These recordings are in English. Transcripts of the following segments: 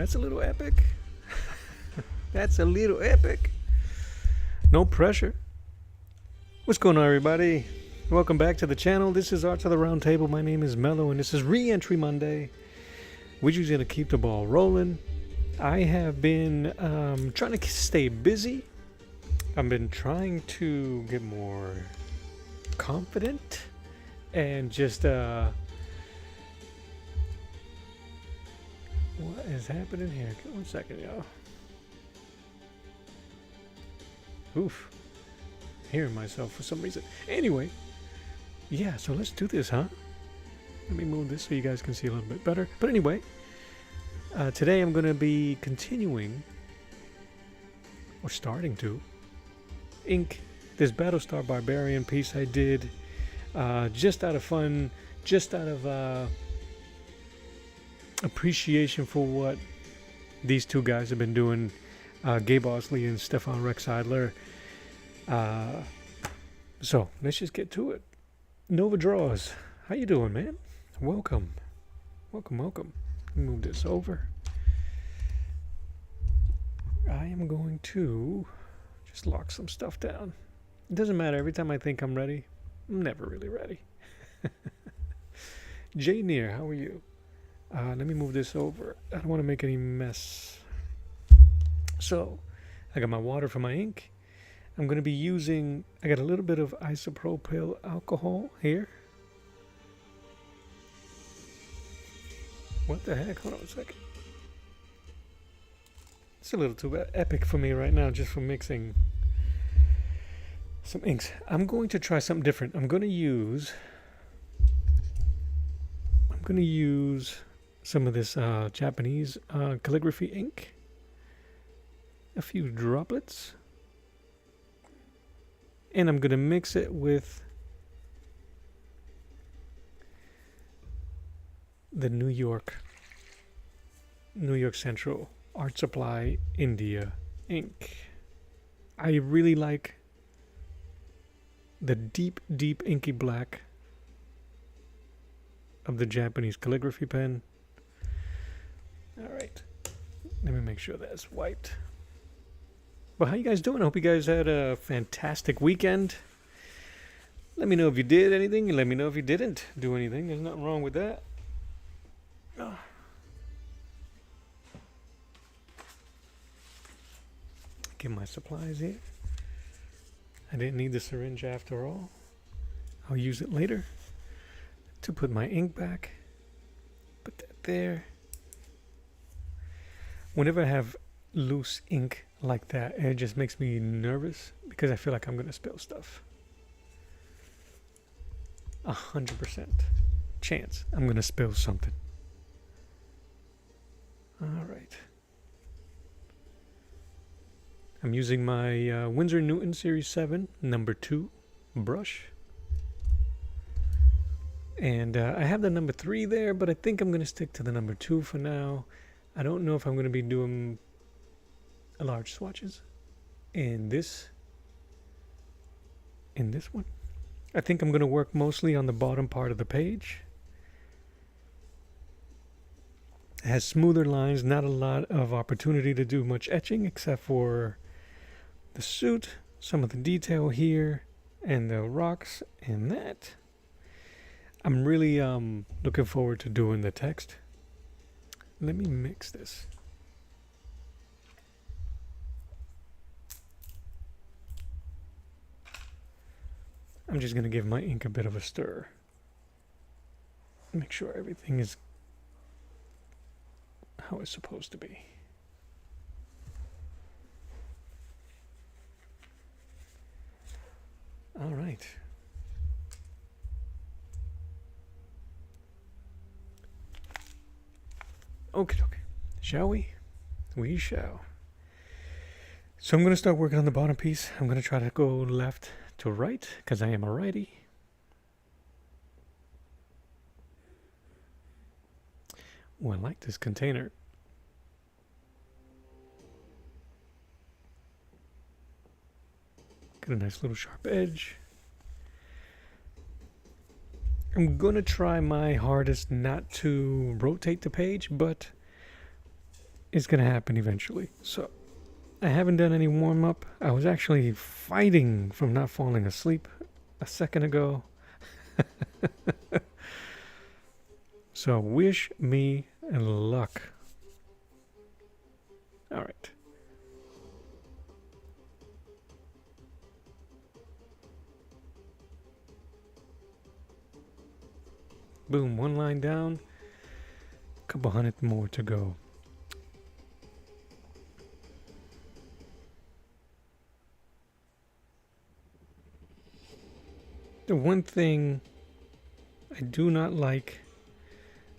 that's a little epic. That's a little epic. No pressure. What's going on, everybody? Welcome back to the channel. This is Art to the Round Table. My name is Mello, and this is Re-Entry Monday. We're just going to keep the ball rolling. I have been trying to stay busy. I've been trying to get more confident and just what is happening here? Give 1 second, y'all. Oof. Hearing myself for some reason. Anyway, yeah, so let's do this, huh? Let me move this so you guys can see a little bit better. But anyway, today I'm going to be continuing, or starting to, ink this Battlestar Barbarian piece I did just out of fun, just out of appreciation for what these two guys have been doing, Gabe Osley and Stefan Rex Seidler. So let's just get to it. Nova Draws, how you doing, man? Welcome. Let me move this over. I am going to just lock some stuff down. It doesn't matter. Every time I think I'm ready, I'm never really ready. Jay Near, how are you? Let me move this over. I don't want to make any mess. So, I got my water for my ink. I'm going to be using, I got a little bit of isopropyl alcohol here. What the heck? Hold on a second. It's a little too epic for me right now just for mixing some inks. I'm going to try something different. I'm going to use some of this Japanese calligraphy ink. A few droplets. And I'm going to mix it with the New York Central Art Supply India ink. I really like the deep inky black of the Japanese calligraphy pen. All right, let me make sure that's white. Well, how you guys doing? I hope you guys had a fantastic weekend. Let me know if you did anything, and let me know if you didn't do anything. There's nothing wrong with that. Oh. Get my supplies here. I didn't need the syringe after all. I'll use it later to put my ink back. Put that there. Whenever I have loose ink like that, it just makes me nervous because I feel like I'm going to spill stuff. 100% chance I'm going to spill something. All right. I'm using my Winsor Newton Series 7 number 2 brush. And I have the number 3 there, but I think I'm going to stick to the number 2 for now. I don't know if I'm going to be doing large swatches in this one. I think I'm going to work mostly on the bottom part of the page. It has smoother lines, not a lot of opportunity to do much etching except for the suit, some of the detail here, and the rocks and that. I'm really looking forward to doing the text. Let me mix this. I'm just going to give my ink a bit of a stir. Make sure everything is how it's supposed to be. All right. Okay. Shall we? We shall. So I'm going to start working on the bottom piece. I'm going to try to go left to right because I am a righty. Oh, I like this container. Got a nice little sharp edge. I'm going to try my hardest not to rotate the page, but is going to happen eventually. So I haven't done any warm-up. I was actually fighting from not falling asleep a second ago. So wish me luck. All right. Boom, one line down. Couple hundred more to go. The one thing I do not like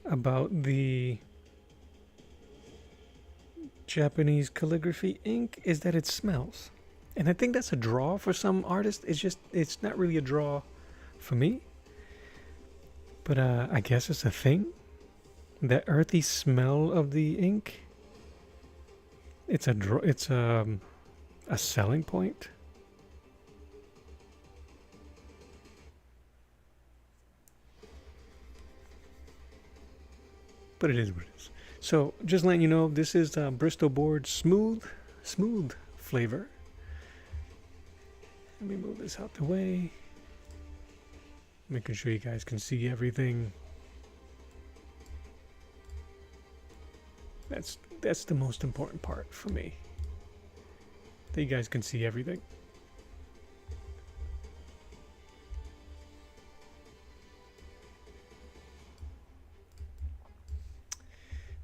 about the Japanese calligraphy ink is that it smells. And I think that's a draw for some artists. It's not really a draw for me. But I guess it's a thing. That earthy smell of the ink. It's a selling point. But it is what it is. So just letting you know, this is Bristol Board smooth flavor. Let me move this out the way. Making sure you guys can see everything. That's the most important part for me. That you guys can see everything.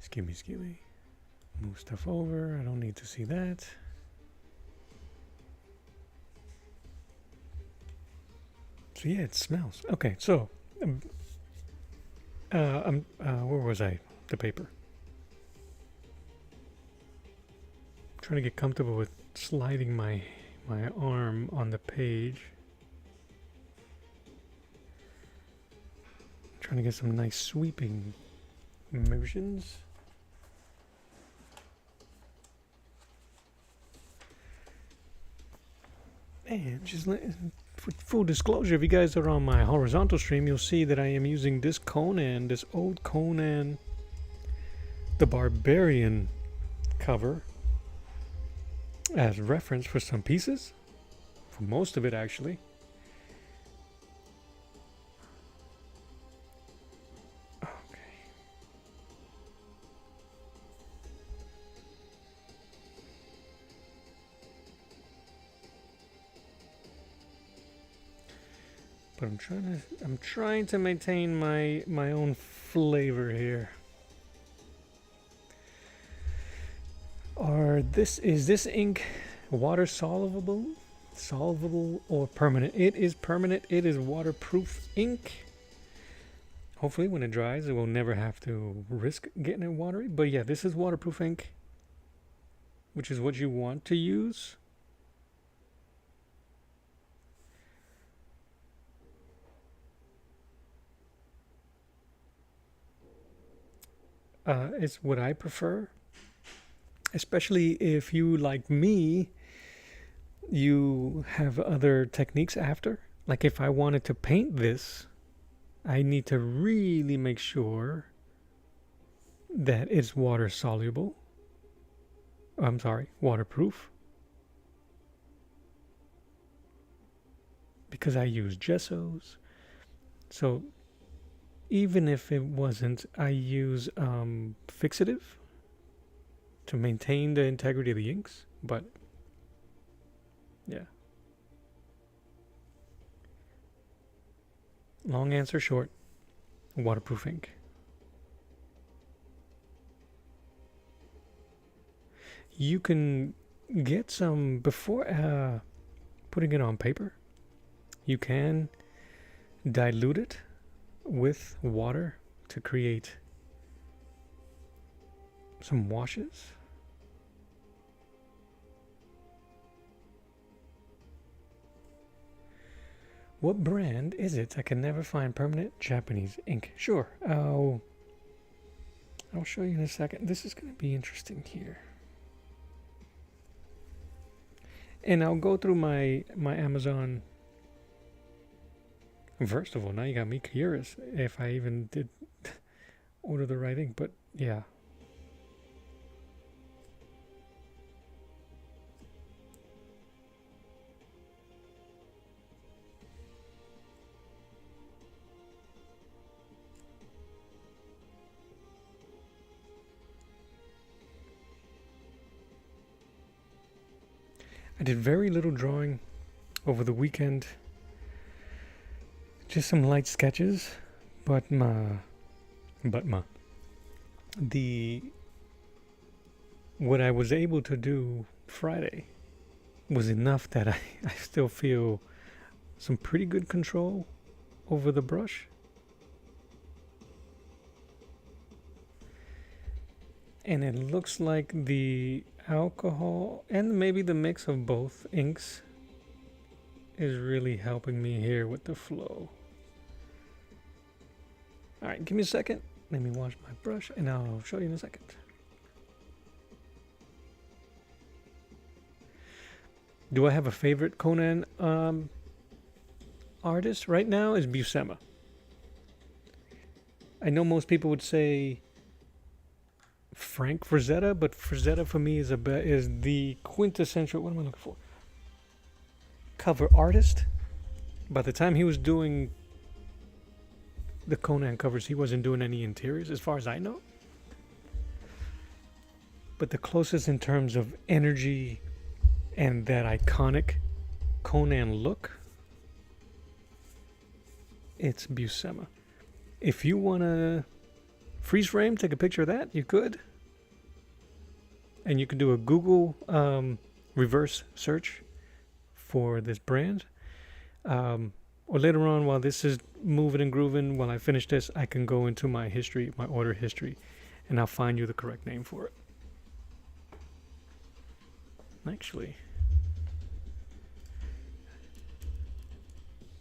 Excuse me. Move stuff over. I don't need to see that. So yeah, it smells. Okay, so where was I? The paper. I'm trying to get comfortable with sliding my arm on the page. I'm trying to get some nice sweeping motions. And just for full disclosure, if you guys are on my horizontal stream, you'll see that I am using this Conan, this old Conan, the Barbarian cover as reference for some pieces, for most of it actually. But I'm trying to maintain my own flavor here. Is this ink water solvable or permanent? It is permanent. It is waterproof ink. Hopefully when it dries it will never have to risk getting it watery. But yeah, this is waterproof ink, which is what you want to use. It's what I prefer, especially if you, like me, you have other techniques after. Like if I wanted to paint this, I need to really make sure that it's water soluble. I'm sorry, waterproof. Because I use gessos. So even if it wasn't, I use fixative to maintain the integrity of the inks. But yeah. Long answer short, waterproof ink. You can get some before putting it on paper. You can dilute it with water to create some washes. What brand is it? I can never find permanent Japanese ink. Sure, I'll show you in a second. This is going to be interesting here. And I'll go through my Amazon. First of all, now you got me curious if I even did order the right ink, but yeah. I did very little drawing over the weekend. Just some light sketches, but what I was able to do Friday was enough that I still feel some pretty good control over the brush. And it looks like the alcohol and maybe the mix of both inks is really helping me here with the flow. All right, give me a second. Let me wash my brush and I'll show you in a second. Do I have a favorite Conan artist right now? Is Buscema. I know most people would say Frank Frazetta, but Frazetta for me is the quintessential, what am I looking for? Cover artist. By the time he was doing the Conan covers, he wasn't doing any interiors as far as I know. But the closest in terms of energy and that iconic Conan look, it's Buscema. If you want to freeze frame, take a picture of that, you could. And you can do a Google reverse search for this brand. Or later on, while this is moving and grooving, while I finish this, I can go into my history, my order history, and I'll find you the correct name for it. Actually,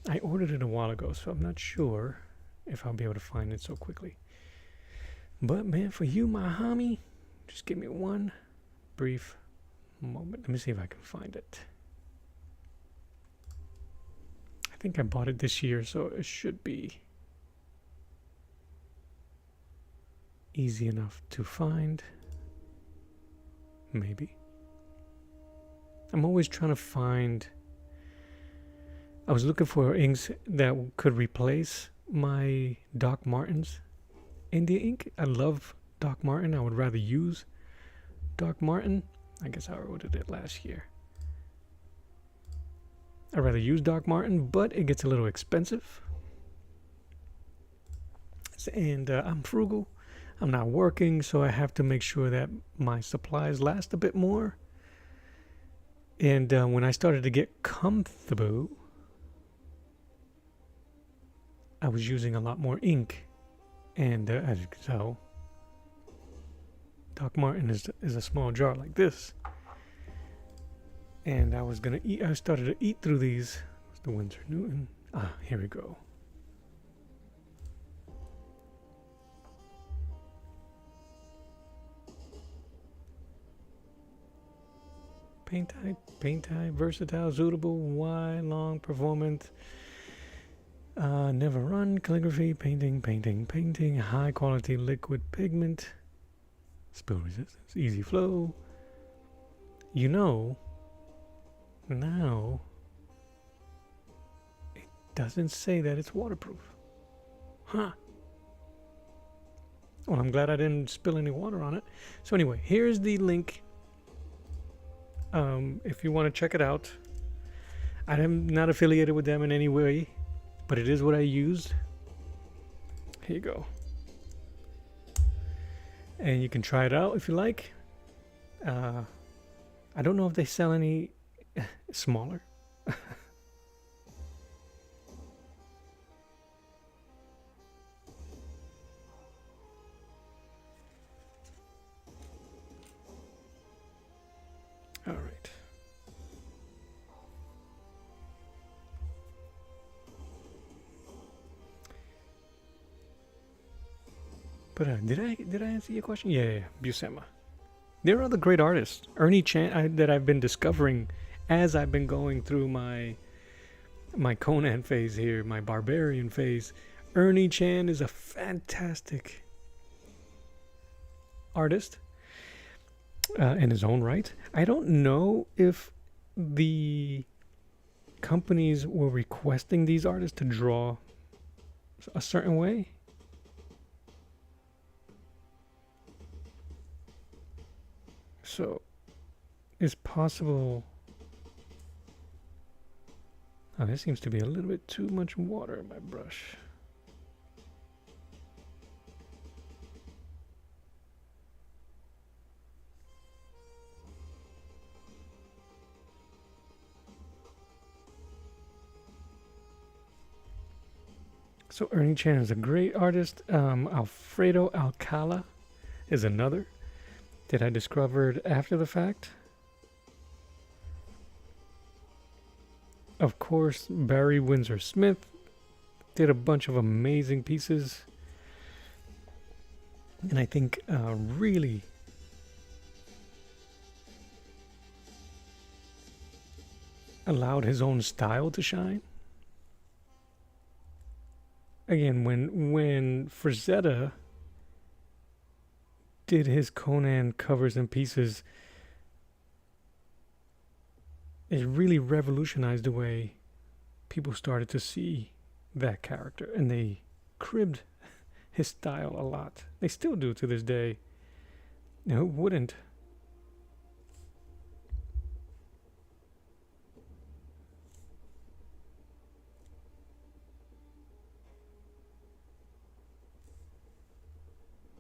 I ordered it a while ago, so I'm not sure if I'll be able to find it so quickly. But man, for you, my homie, just give me one brief moment. Let me see if I can find it. I think I bought it this year, so it should be easy enough to find. Maybe. I'm always trying to find. I was looking for inks that could replace my Doc Martens India ink. I love Doc Marten. I would rather use Doc Marten. I guess I ordered it last year. I'd rather use Doc Marten, but it gets a little expensive. And I'm frugal. I'm not working, so I have to make sure that my supplies last a bit more. And when I started to get comfortable, I was using a lot more ink. And as you can tell, Doc Marten is a small jar like this. And I started to eat through these. What's the Winsor Newton? Ah, here we go. Paint type, versatile, suitable, wide, long, performance. Never run, calligraphy, painting, high quality liquid pigment, spill resistance, easy flow. You know, now it doesn't say that it's waterproof. Huh. Well, I'm glad I didn't spill any water on it. So anyway, here's the link. If you want to check it out. I am not affiliated with them in any way, but it is what I used. Here you go. And you can try it out if you like. I don't know if they sell any smaller. All right. But did I answer your question? Yeah, Buscema. There are other great artists. Ernie Chan that I've been discovering as I've been going through my Conan phase here, my Barbarian phase. Ernie Chan is a fantastic artist in his own right. I don't know if the companies were requesting these artists to draw a certain way. So it's possible Oh, there seems to be a little bit too much water in my brush. So Ernie Chan is a great artist. Alfredo Alcala is another that I discovered after the fact. Of course, Barry Windsor Smith did a bunch of amazing pieces. And I think really allowed his own style to shine. Again, when Frazetta did his Conan covers and pieces, it really revolutionized the way people started to see that character, and they cribbed his style a lot. They still do to this day. Now, who wouldn't?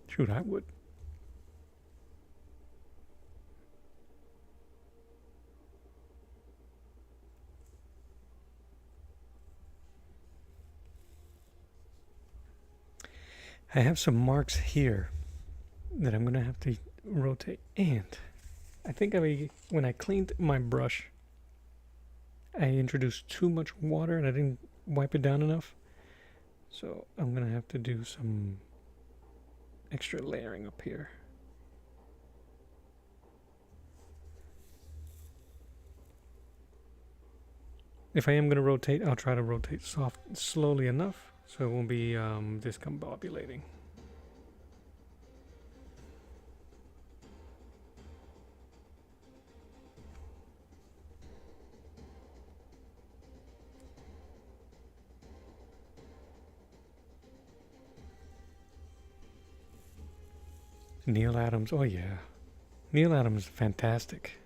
Shoot, I would. I have some marks here that I'm going to have to rotate. And I think when I cleaned my brush, I introduced too much water and I didn't wipe it down enough. So I'm going to have to do some extra layering up here. If I am going to rotate, I'll try to rotate slowly enough so it won't be discombobulating. Neil Adams, oh yeah. Neil Adams is fantastic.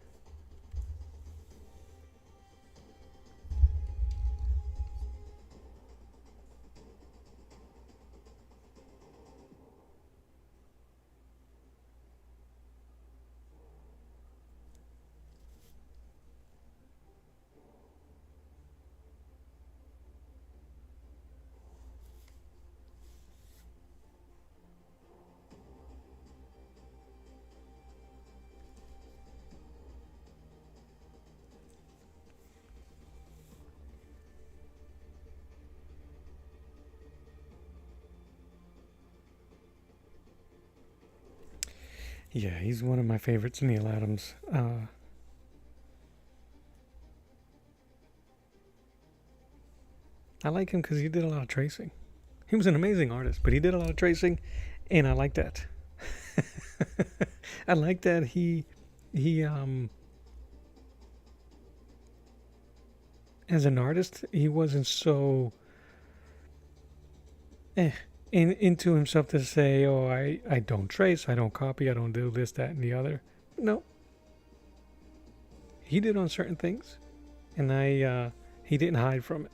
Yeah, he's one of my favorites, Neil Adams. I like him because he did a lot of tracing. He was an amazing artist, but he did a lot of tracing, and I like that. I like that he as an artist, he wasn't so into himself to say, oh, I don't trace, I don't copy, I don't do this, that, and the other. No. He did on certain things, and he didn't hide from it.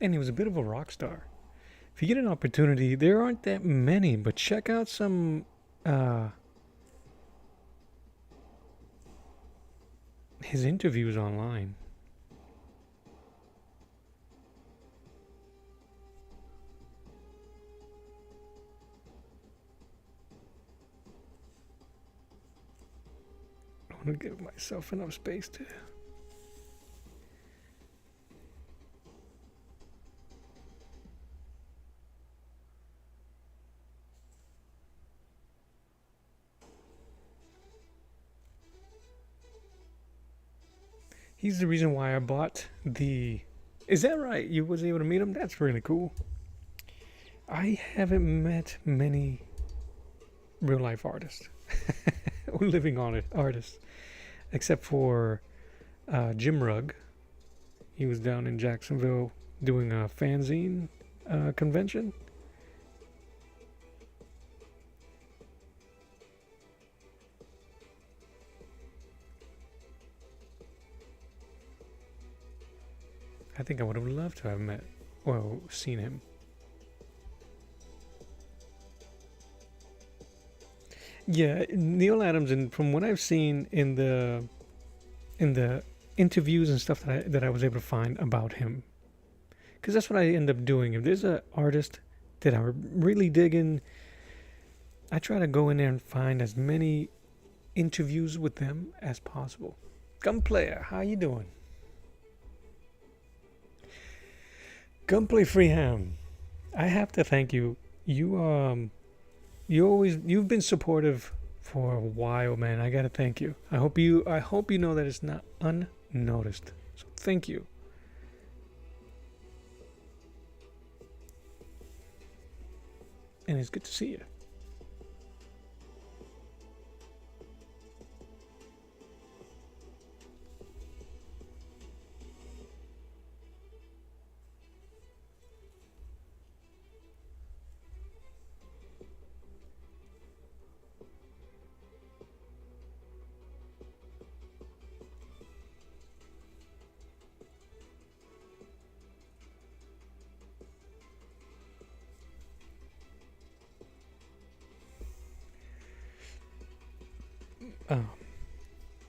And he was a bit of a rock star. If you get an opportunity, there aren't that many, but check out some his interviews online. I want to give myself enough space to... He's the reason why I bought the... Is that right? You was able to meet him? That's really cool. I haven't met many real life artists or living artists, except for Jim Rugg. He was down in Jacksonville doing a fanzine convention. I think I would have loved to have seen him. Yeah, Neil Adams, and from what I've seen in the interviews and stuff that I was able to find about him, because that's what I end up doing. If there's an artist that I really dig in, I try to go in there and find as many interviews with them as possible. Gunplayer, how you doing? Gunplay Freeham, I have to thank you. You've been supportive for a while, man. I gotta thank you. I hope you know that it's not unnoticed. So thank you. And it's good to see you.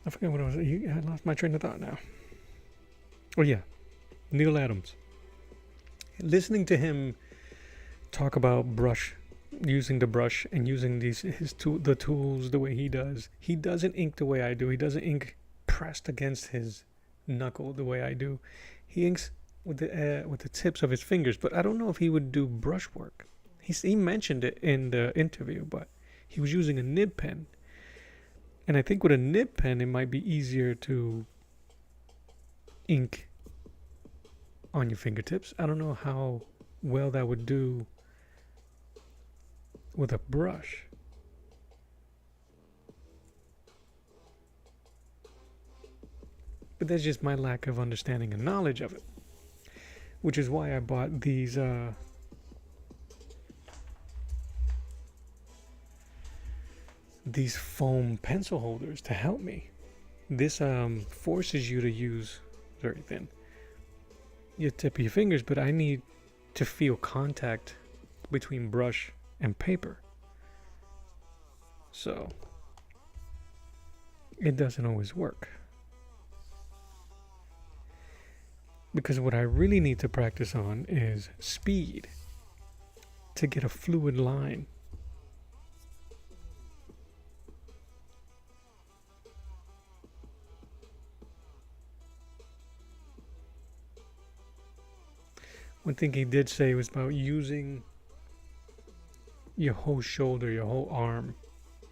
I forget what I was. I lost my train of thought now. Oh yeah, Neil Adams. Listening to him talk about using the brush and using the tools the way he does. He doesn't ink the way I do. He doesn't ink pressed against his knuckle the way I do. He inks with the tips of his fingers. But I don't know if he would do brush work. He mentioned it in the interview, but he was using a nib pen. And I think with a nib pen, it might be easier to ink on your fingertips. I don't know how well that would do with a brush. But that's just my lack of understanding and knowledge of it. Which is why I bought these foam pencil holders to help me. This forces you to use very thin your tip of your fingers, but I need to feel contact between brush and paper, so it doesn't always work. Because what I really need to practice on is speed to get a fluid line. One thing he did say was about using your whole shoulder, your whole arm,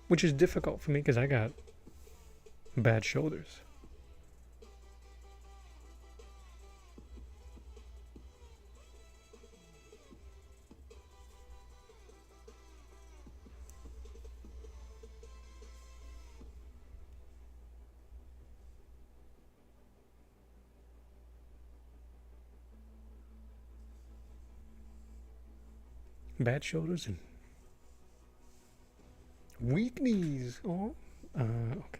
which is difficult for me because I got bad shoulders. Bad shoulders and weak knees. Oh, okay.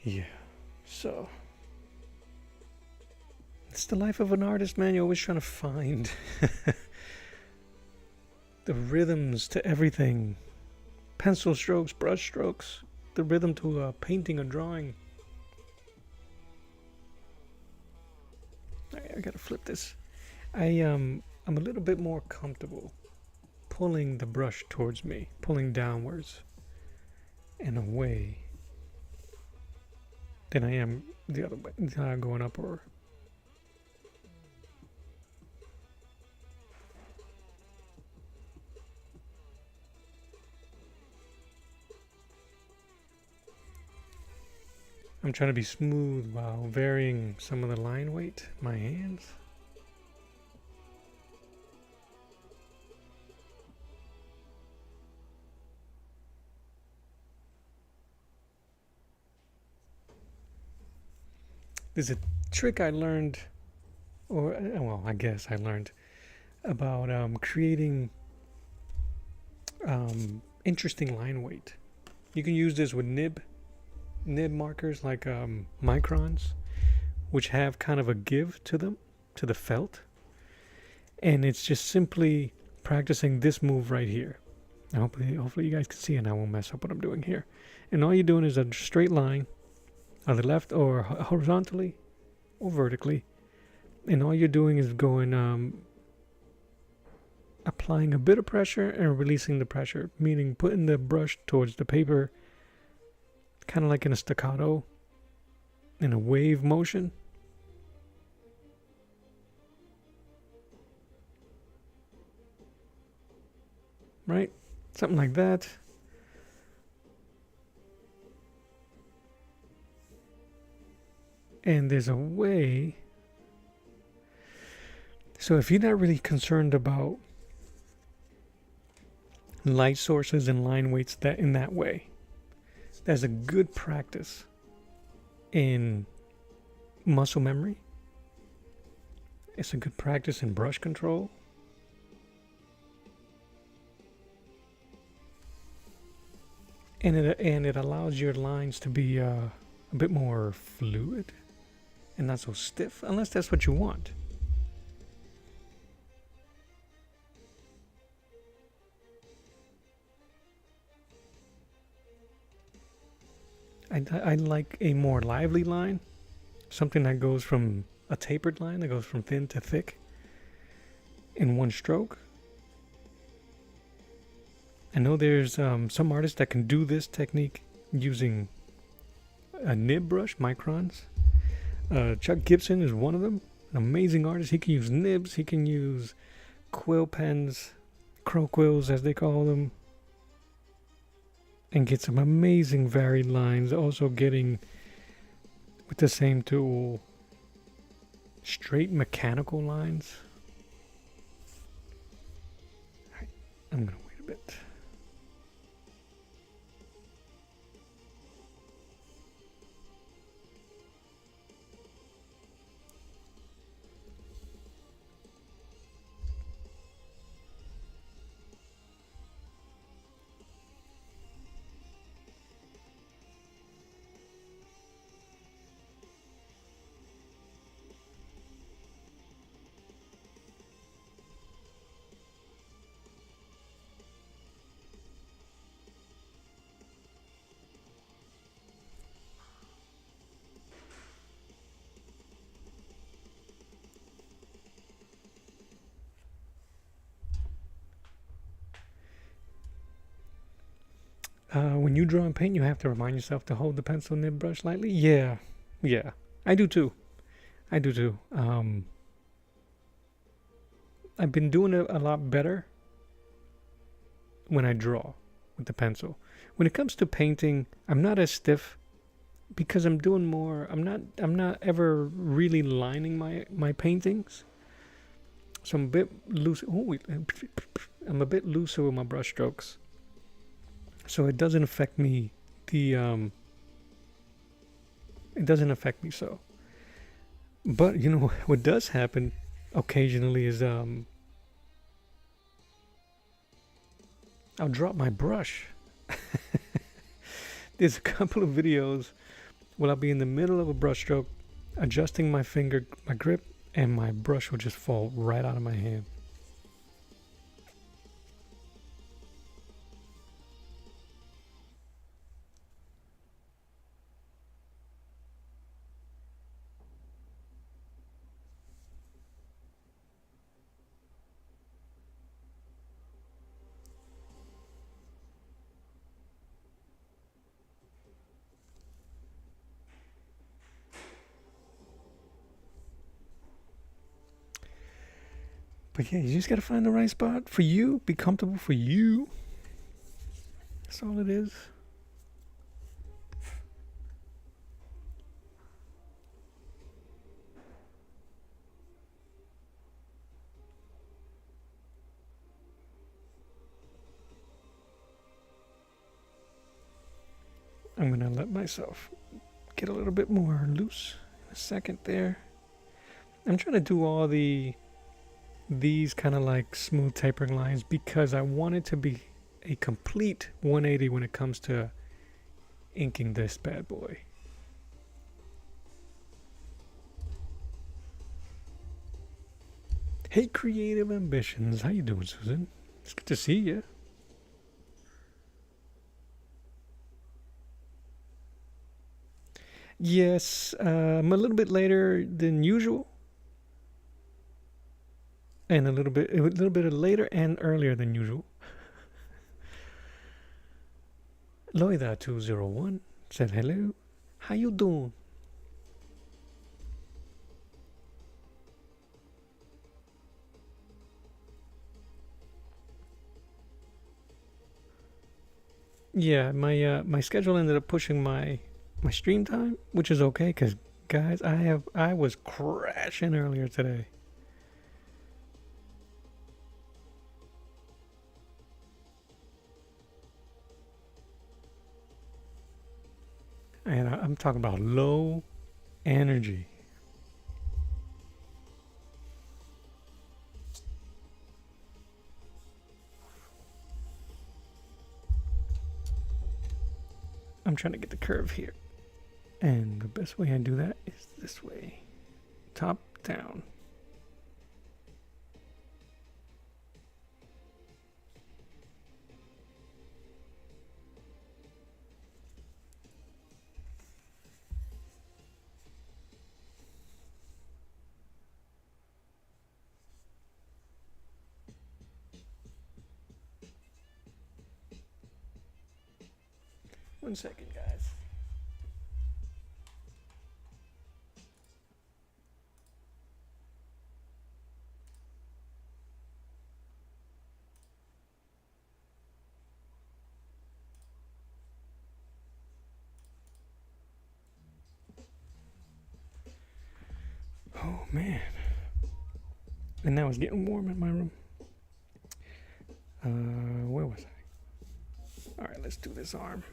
Yeah, so it's the life of an artist, man. You're always trying to find the rhythms to everything. Pencil strokes, brush strokes, the rhythm to painting or drawing. I gotta flip this. I'm a little bit more comfortable pulling the brush towards me, pulling downwards and away than I am the other way, going up or. I'm trying to be smooth while varying some of the line weight, my hands. There's a trick I learned, or well, I guess I learned about creating interesting line weight. You can use this with nib markers like microns, which have kind of a give to them, to the felt. And it's just simply practicing this move right here. And hopefully you guys can see, and I won't mess up what I'm doing here. And all you're doing is a straight line, either left or horizontally or vertically. And all you're doing is going, applying a bit of pressure and releasing the pressure, meaning putting the brush towards the paper, kind of like in a staccato, in a wave motion. Right? Something like that. And there's a way. So if you're not really concerned about light sources and line weights that in that way, that's a good practice in muscle memory. It's a good practice in brush control. And it allows your lines to be a bit more fluid and not so stiff, unless that's what you want. I like a more lively line, something that goes from a tapered line that goes from thin to thick in one stroke. I know there's some artists that can do this technique using a nib brush, microns. Chuck Gibson is one of them, an amazing artist. He can use nibs, he can use quill pens, crow quills as they call them, and get some amazing varied lines. Also getting, with the same tool, straight mechanical lines. All right, I'm going to wait a bit. When you draw and paint, you have to remind yourself to hold the pencil nib brush lightly. Yeah, I do too. I've been doing it a lot better when I draw with the pencil. When it comes to painting, I'm not as stiff because I'm doing more. I'm not ever really lining my paintings. So I'm a bit loose. I'm a bit looser with my brush strokes. So it doesn't affect me. It doesn't affect me so. But you know what does happen occasionally is I'll drop my brush. There's a couple of videos where I'll be in the middle of a brush stroke, adjusting my grip, and my brush will just fall right out of my hand. But yeah, you just gotta find the right spot for you. Be comfortable for you. That's all it is. I'm gonna let myself get a little bit more loose in a second there. I'm trying to do all these kind of like smooth tapering lines because I want it to be a complete 180 when it comes to inking this bad boy. Hey, Creative Ambitions, how you doing, Susan? It's good to see you. Yes, I'm a little bit later than usual, and a little bit later and earlier than usual. Loida201 said hello. How you doing? Yeah, my schedule ended up pushing my stream time, which is okay because guys, I was crashing earlier today. And I'm talking about low energy. I'm trying to get the curve here. And the best way I do that is this way. Top down. One second, guys. Oh man. And now it's getting warm in my room. Where was I? Alright, let's do this arm.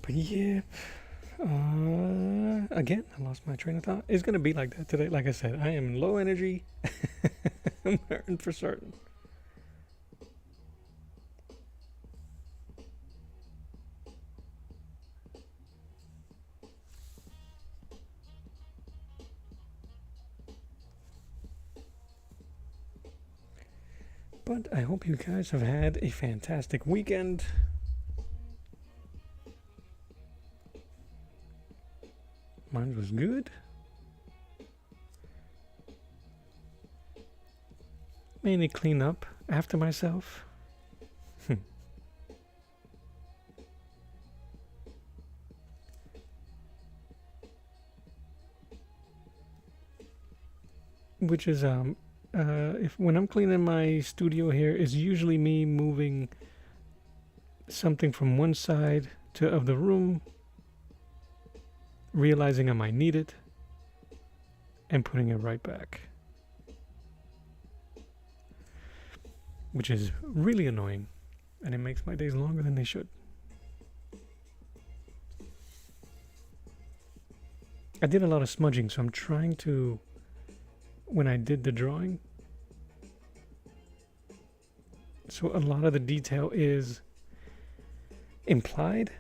But yeah, again, I lost my train of thought. It's gonna be like that today. Like I said, I am low energy. I'm hurting for certain. But I hope you guys have had a fantastic weekend. Mine was good. Mainly clean up after myself. Which is if when I'm cleaning my studio here, it's usually me moving something from one side of the room, realizing I might need it, and putting it right back. which is really annoying, and it makes my days longer than they should. I did a lot of smudging, so I'm trying to, when I did the drawing, so a lot of the detail is implied,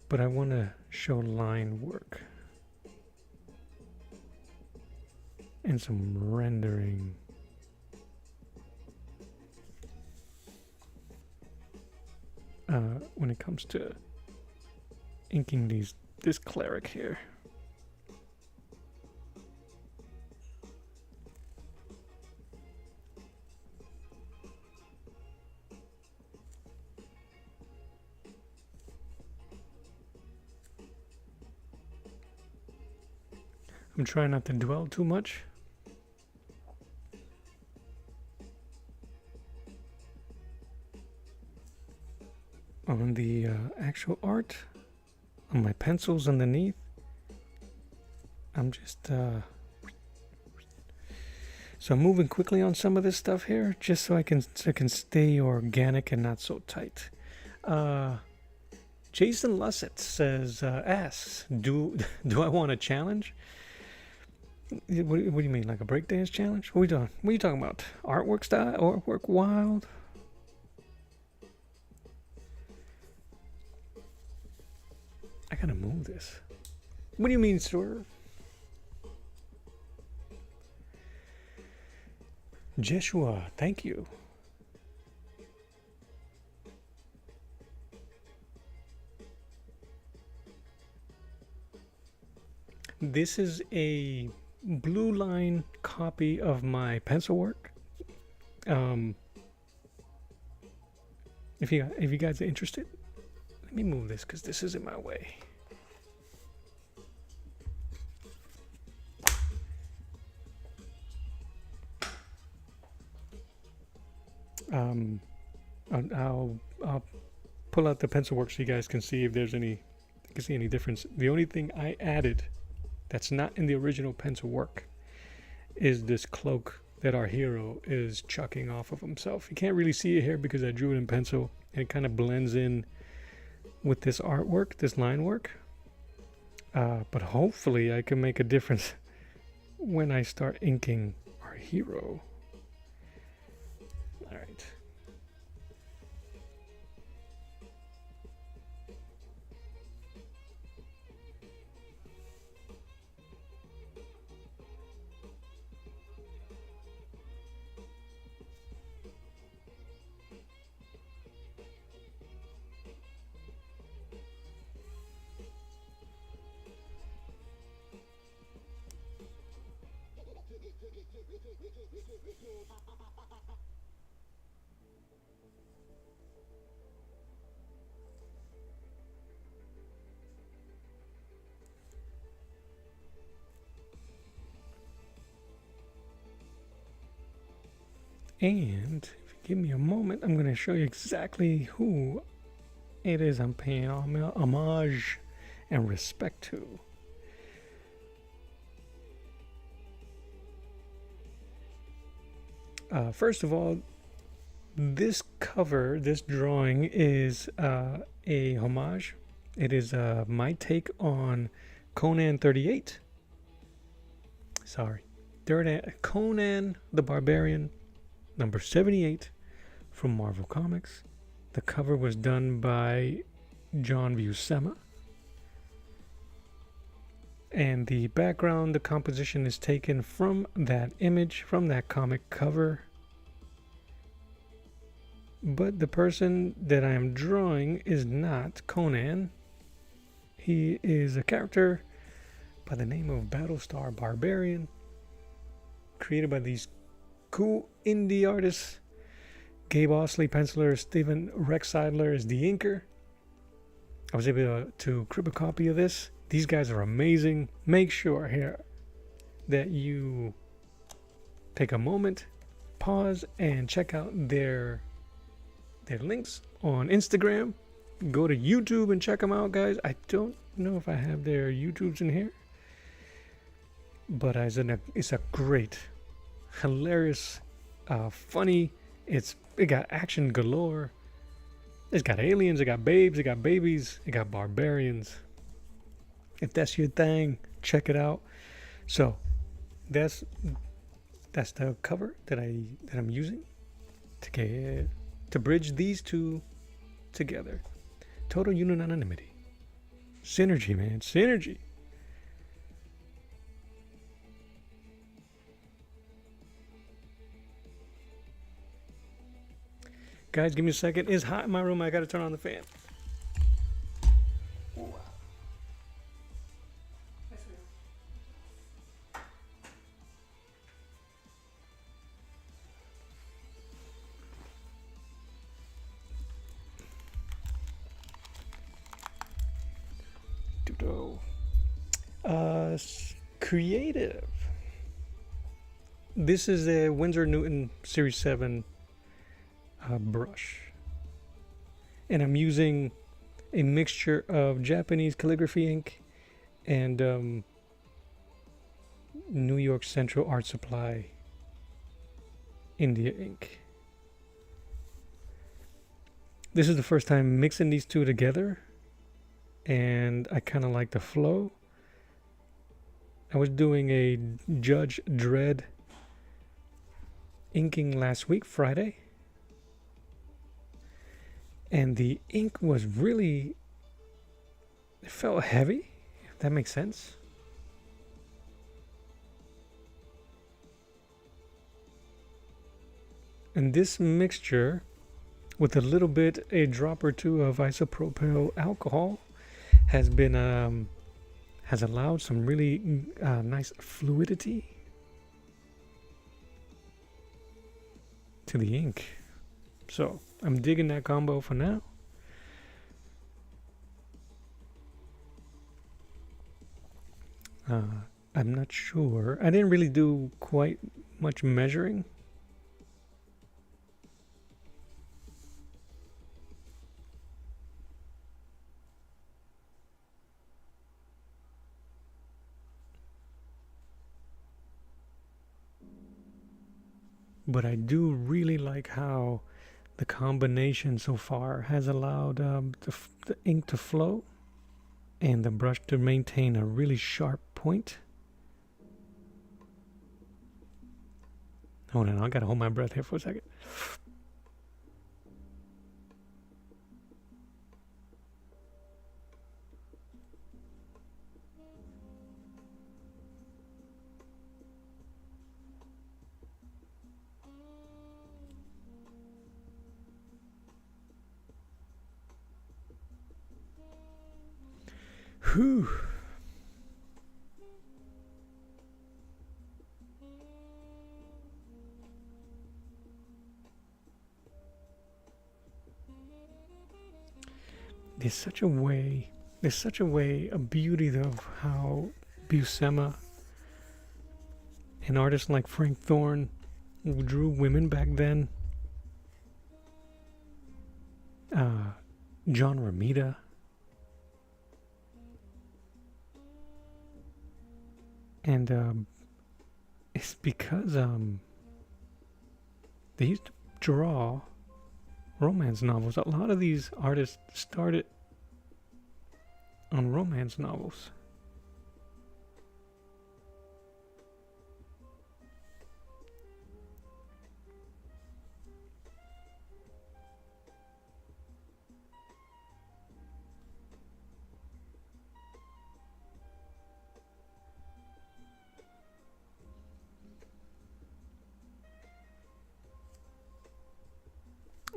but I want to show line work and some rendering. When it comes to inking this cleric here. I'm trying not to dwell too much. On the actual art, on my pencils underneath. I'm just so I'm moving quickly on some of this stuff here, just so I can stay organic and not so tight. Jason Lussett says, asks, do I want a challenge? What do you mean, like a breakdance challenge? What are you talking about? Artwork style? Artwork wild? I gotta move this. What do you mean, sir? Jeshua, thank you. This is a blue line copy of my pencil work. If you guys are interested, let me move this because this is in my way. I'll pull out the pencil work so you guys can see if there's any difference. The only thing I added that's not in the original pencil work is this cloak that our hero is chucking off of himself. You can't really see it here because I drew it in pencil, and it kind of blends in with this artwork, this line work. But hopefully I can make a difference when I start inking our hero. All right. And if you give me a moment, I'm going to show you exactly who it is I'm paying homage and respect to. First of all, this cover, this drawing is a homage. It is my take on Conan 38. Sorry. Conan the Barbarian, number 78 from Marvel Comics. The cover was done by John Buscema. And the background, the composition is taken from that image, from that comic cover. But the person that I am drawing is not Conan. He is a character by the name of Battlestar Barbarian, created by these cool indie artists. Gabe Osley, penciler, Steven Rexidler is the inker. I was able to grab a copy of this. These guys are amazing. Make sure here that you take a moment, pause, and check out their links on Instagram. Go to YouTube and check them out, guys. I don't know if I have their YouTubes in here, but it's a great, hilarious funny. It got action galore. It's got aliens. It got babes. It got babies. It got barbarians. If that's your thing, check it out. So that's the cover that I'm using to bridge these two together. Total unanimity. Synergy, man. Synergy. Guys, give me a second. It's hot in my room. I gotta turn on the fan. Creative. This is a Winsor Newton Series 7 brush. And I'm using a mixture of Japanese calligraphy ink and New York Central Art Supply India ink. This is the first time mixing these two together, and I kind of like the flow. I was doing a Judge Dredd inking last week, Friday, and the ink was really, it felt heavy, if that makes sense. And this mixture, with a drop or two of isopropyl alcohol, has allowed some really nice fluidity to the ink. So I'm digging that combo for now. I'm not sure. I didn't really do quite much measuring. But I do really like how the combination so far has allowed the ink to flow and the brush to maintain a really sharp point. Hold on, I gotta hold my breath here for a second. Whew. There's such a way, a beauty of how Buscema, an artist like Frank Thorne, drew women back then. John Romita. And it's because they used to draw romance novels. A lot of these artists started on romance novels.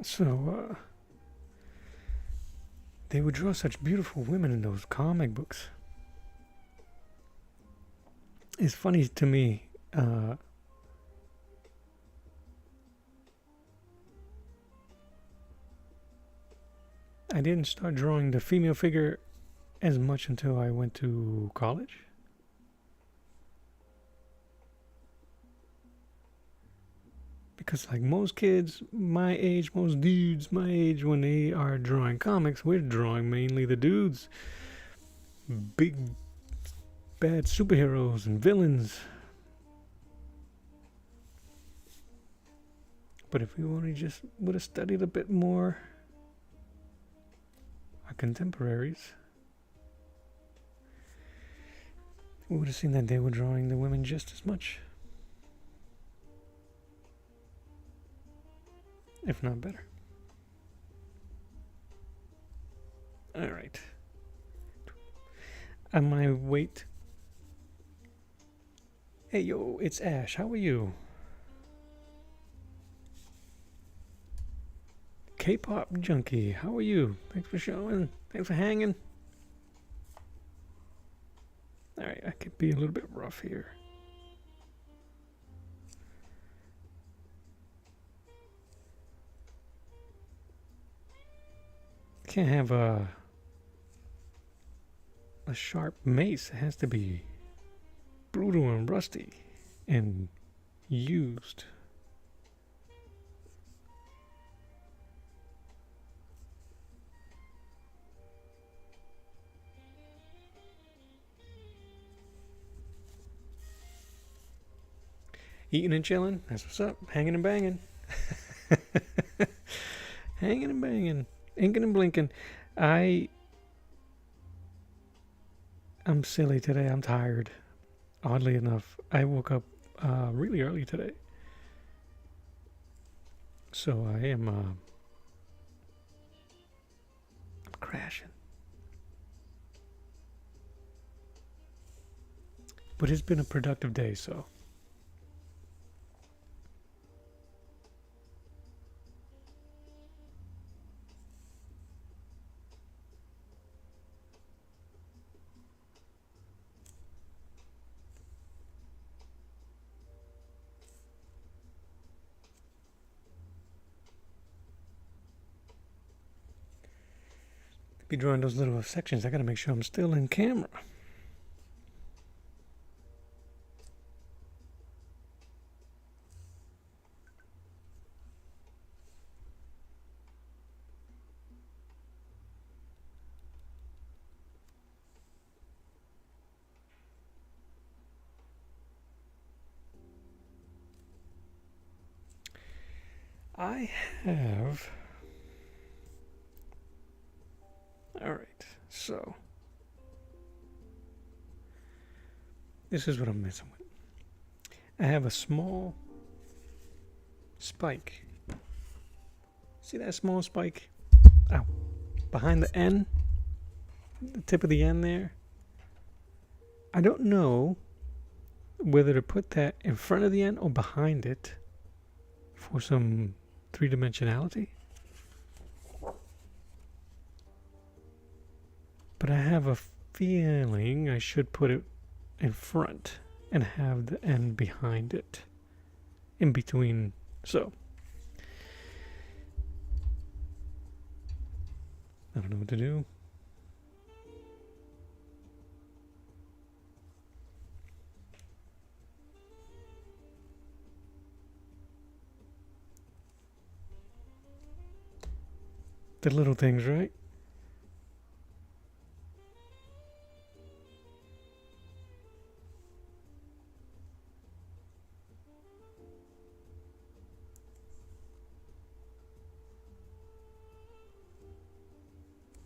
So, they would draw such beautiful women in those comic books. It's funny to me, I didn't start drawing the female figure as much until I went to college. Because like most kids my age, most dudes my age, when they are drawing comics, we're drawing mainly the dudes. Big bad superheroes and villains. But if we only just would have studied a bit more our contemporaries, we would have seen that they were drawing the women just as much, if not better. All right. I might wait. Hey, yo, it's Ash. How are you? K-pop junkie. How are you? Thanks for showing. Thanks for hanging. All right, I could be a little bit rough here. Can't have a sharp mace. It has to be brutal and rusty and used. Eating and chilling. That's what's up. Hanging and banging. Hanging and banging. Inking and blinking. I'm silly today. I'm tired. Oddly enough, I woke up really early today. So I am I'm crashing. But it's been a productive day, so. Be drawing those little sections. I gotta make sure I'm still in camera. I have. All right, so this is what I'm messing with. I have a small spike. See that small spike? Ow. Behind the N, the tip of the N there. I don't know whether to put that in front of the N or behind it for some three-dimensionality. But I have a feeling I should put it in front and have the N behind it. In between. So. I don't know what to do. The little things, right?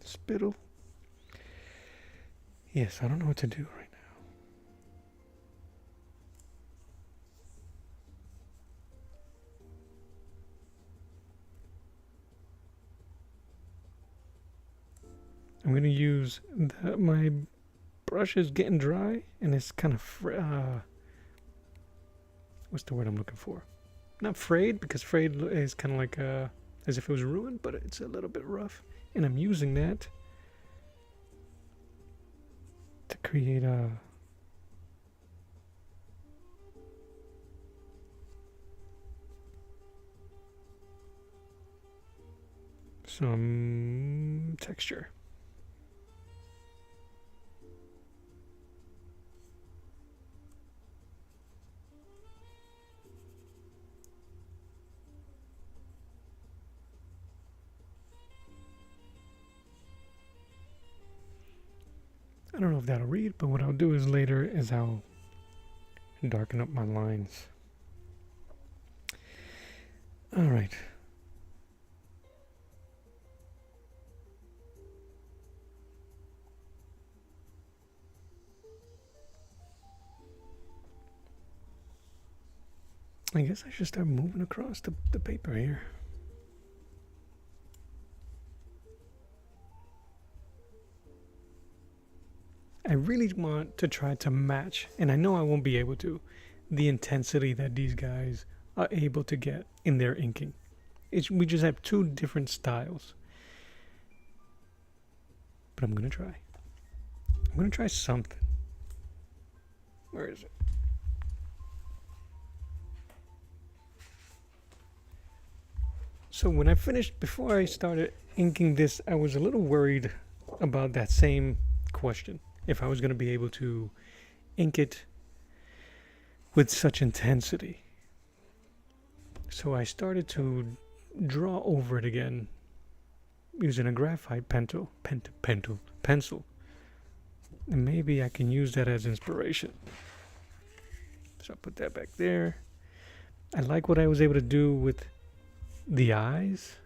Spittle. Yes, I don't know what to do right now. I'm going to use my brush is getting dry and it's kind of what's the word I'm looking for? Not frayed, because frayed is kind of like as if it was ruined, but it's a little bit rough. And I'm using that to create some texture. I don't know if that'll read, but what I'll do is later is I'll darken up my lines. All right. I guess I should start moving across the paper here. I really want to try to match, and I know I won't be able to, the intensity that these guys are able to get in their inking. We just have two different styles. But I'm going to try. I'm going to try something. Where is it? So when I finished, before I started inking this, I was a little worried about that same question. If I was going to be able to ink it with such intensity. So I started to draw over it again using a graphite pencil. And maybe I can use that as inspiration. So I'll put that back there. I like what I was able to do with the eyes.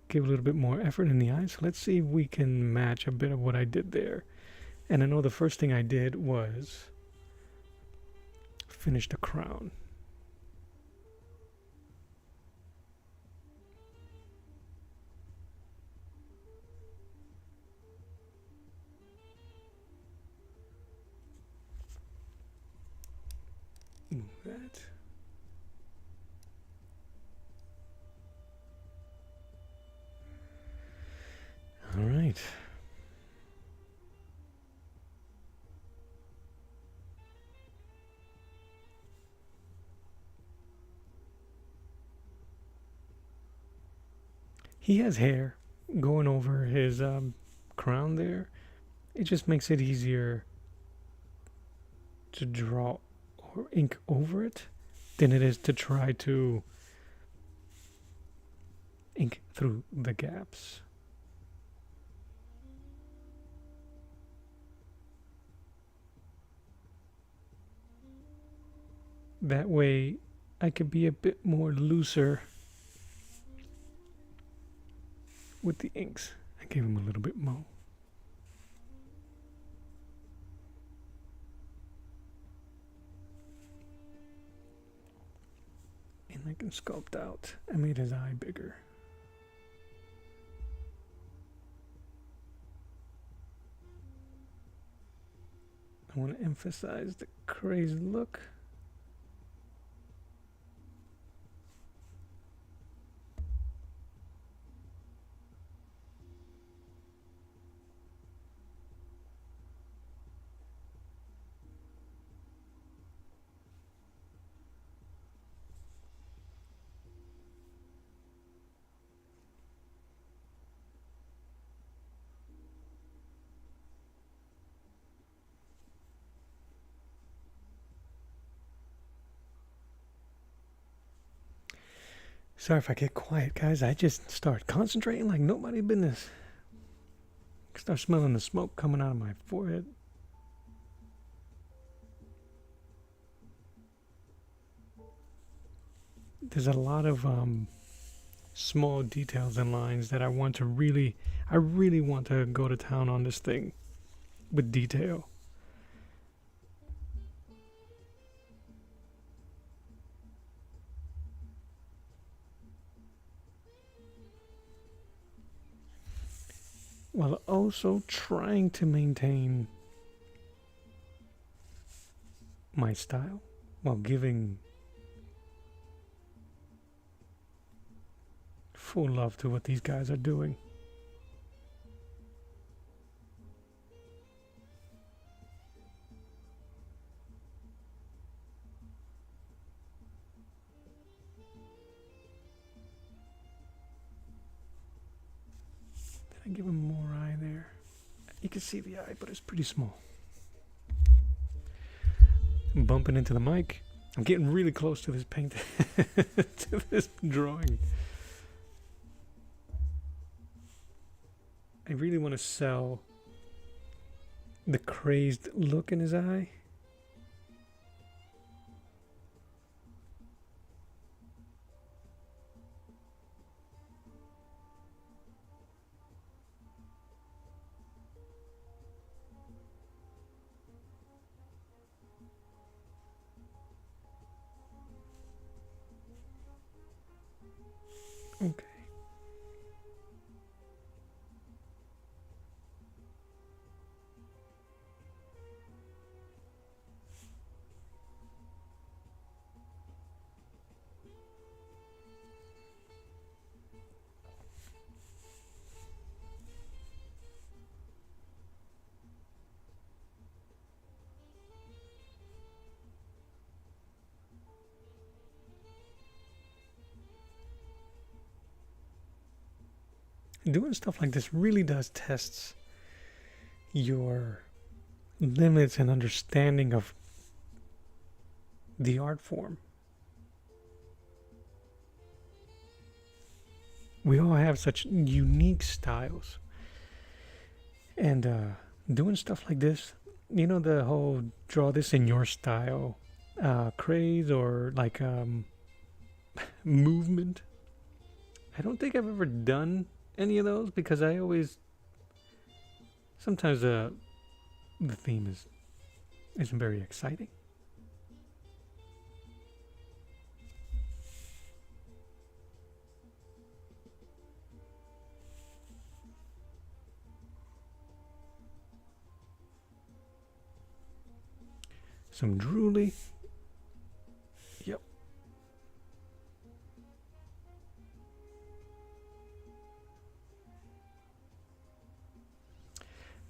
Give a little bit more effort in the eyes. So let's see if we can match a bit of what I did there. And I know the first thing I did was finish the crown. Move that. All right. He has hair going over his crown there. It just makes it easier to draw or ink over it than it is to try to ink through the gaps. That way I could be a bit more looser with the inks. I gave him a little bit more. And I can sculpt out. I made his eye bigger. I want to emphasize the crazy look. Sorry if I get quiet, guys. I just start concentrating like nobody business. I start smelling the smoke coming out of my forehead. There's a lot of small details and lines that I really want to go to town on this thing with detail. While also trying to maintain my style while giving full love to what these guys are doing. Did I give him more eye there? You can see the eye, but it's pretty small. I'm bumping into the mic. I'm getting really close to this paint, to this drawing. I really want to sell the crazed look in his eye. doing stuff like this really does test your limits and understanding of the art form. We all have such unique styles, and doing stuff like this, you know, the whole draw this in your style craze, or like movement. I don't think I've ever done any of those, because I always sometimes the theme isn't very exciting. Some drooly. Yep.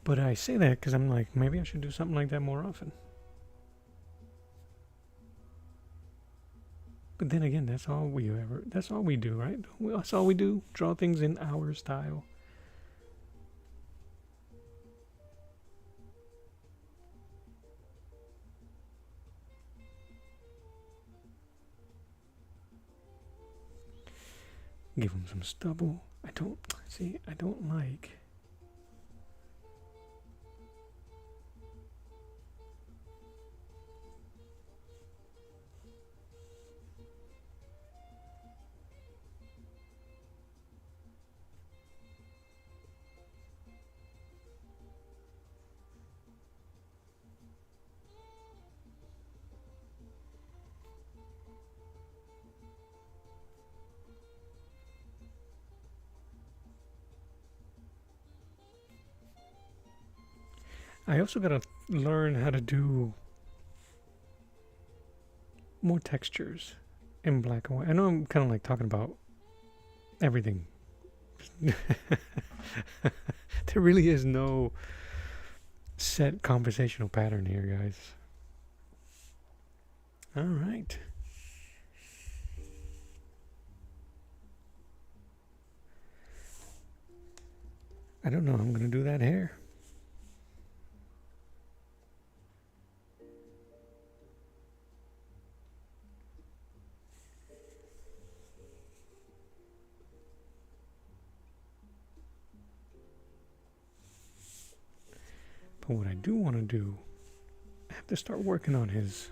But I say that because I'm like, maybe I should do something like that more often. But then again, that's all we do, right? That's all we do. Draw things in our style. Give them some stubble. I don't like. I also gotta learn how to do more textures in black and white. I know I'm kind of like talking about everything. There really is no set conversational pattern here, guys. All right. I don't know how I'm gonna do that hair. But what I do want to do, I have to start working on his.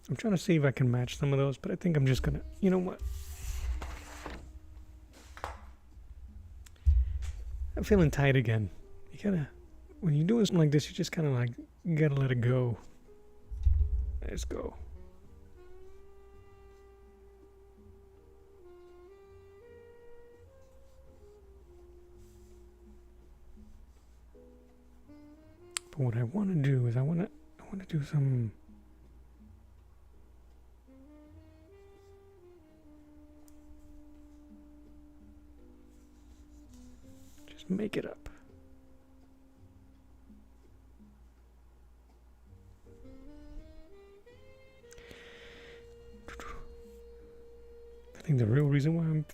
I'm trying to see if I can match some of those, but I think I'm just gonna, you know what? I'm feeling tight again. You gotta, when you're doing something like this, you just kind of like, you gotta let it go. Let's go. But what I want to do is I want to do some. Just make it up. I think the real reason why I'm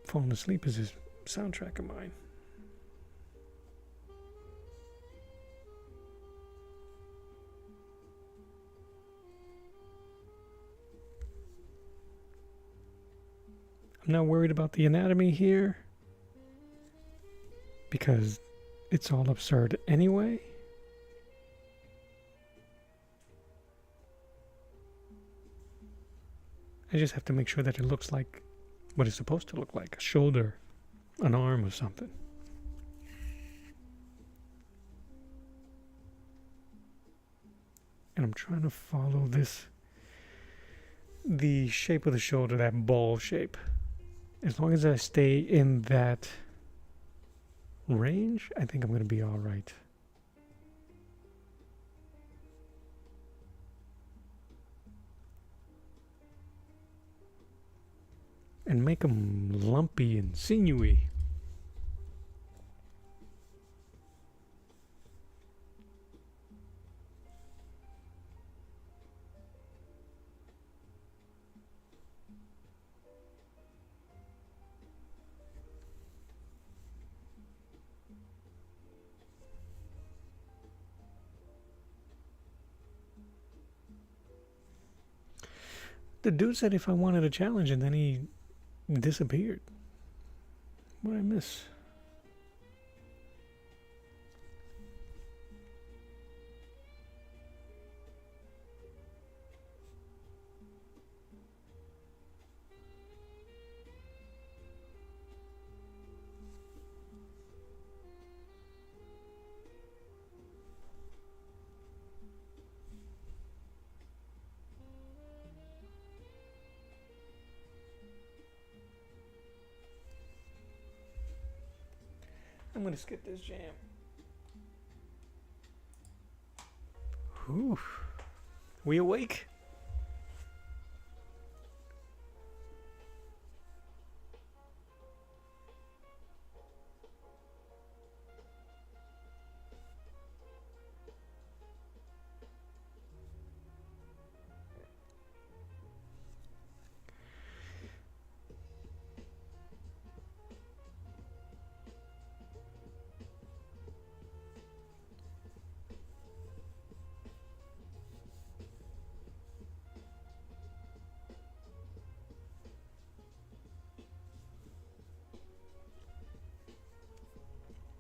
falling asleep is this soundtrack of mine. I'm not worried about the anatomy here because it's all absurd anyway. I just have to make sure that it looks like what it's supposed to look like, a shoulder, an arm or something. And I'm trying to follow the shape of the shoulder, that ball shape. As long as I stay in that range, I think I'm going to be all right. And make them lumpy and sinewy. The dude said if I wanted a challenge, and then he disappeared. What did I miss? I'm gonna skip this jam. Whew. We awake?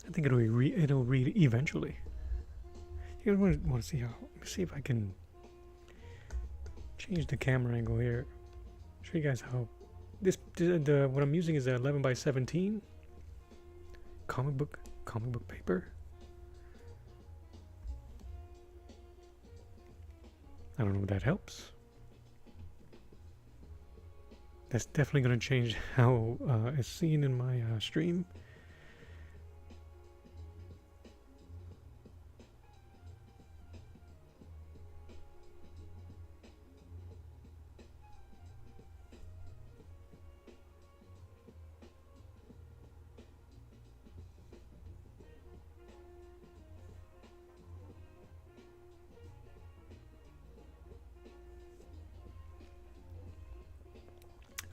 I think it'll read eventually. You want to see how? Let me see if I can change the camera angle here. Show you guys how what I'm using is a 11 by 17 comic book paper. I don't know if that helps. That's definitely going to change how it's seen in my stream.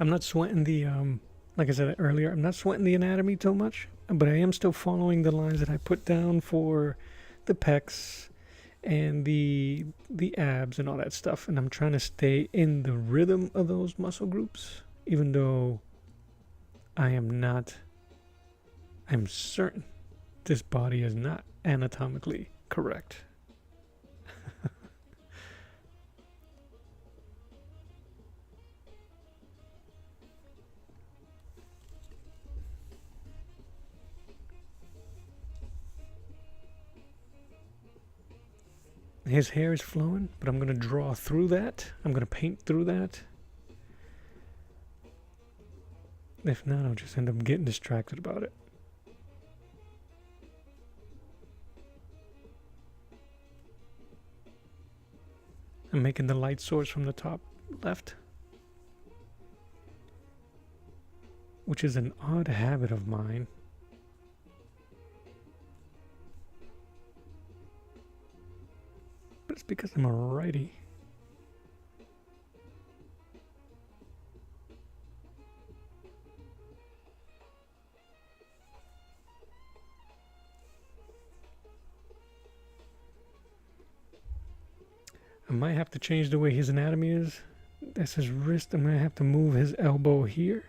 I'm not sweating the, like I said earlier, I'm not sweating the anatomy too much, but I am still following the lines that I put down for the pecs and the abs and all that stuff. And I'm trying to stay in the rhythm of those muscle groups, even though I'm certain this body is not anatomically correct. His hair is flowing, but I'm going to draw through that. I'm going to paint through that. If not, I'll just end up getting distracted about it. I'm making the light source from the top left, which is an odd habit of mine. But it's because I'm a righty. I might have to change the way his anatomy is. That's his wrist. I'm going to have to move his elbow here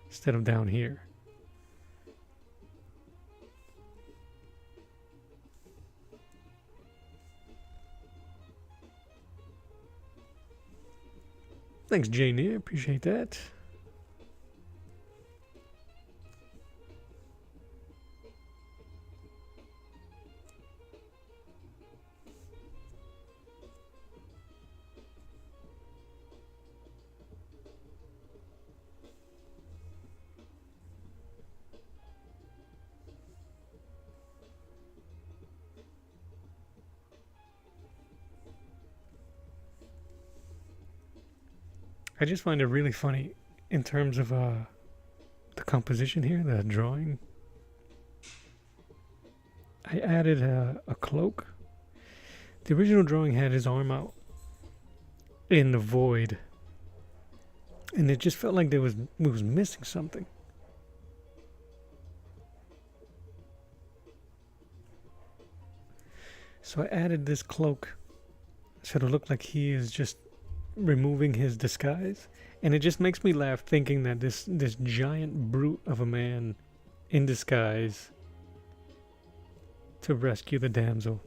instead of down here. Thanks, Jane. Appreciate that. I just find it really funny in terms of the composition here, the drawing. I added a cloak. The original drawing had his arm out in the void, and it just felt like it was missing something. So I added this cloak so it'll look like he is just removing his disguise, and it just makes me laugh thinking that this giant brute of a man in disguise to rescue the damsel.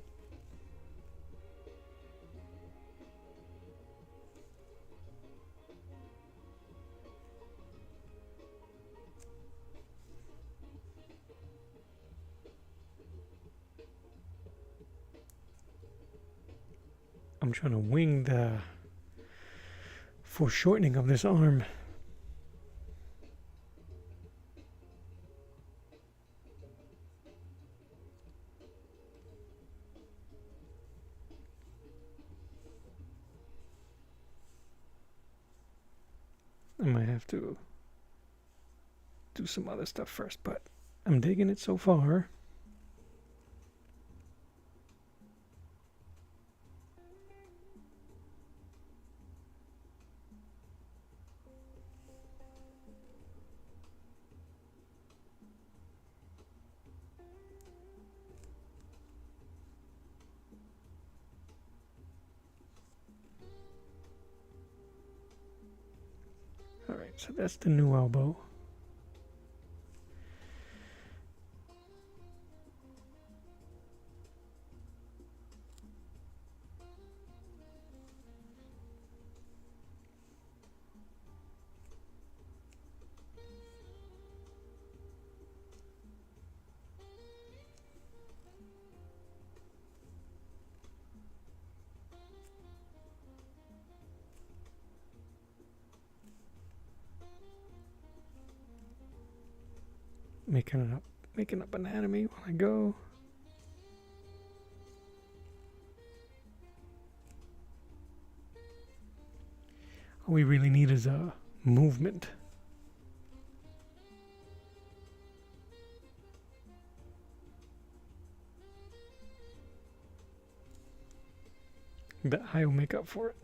I'm trying to wing the foreshortening of this arm. I might have to do some other stuff first, but I'm digging it so far. Alright, so that's the new elbow. Making up anatomy while I go. All we really need is a movement. The eye will make up for it.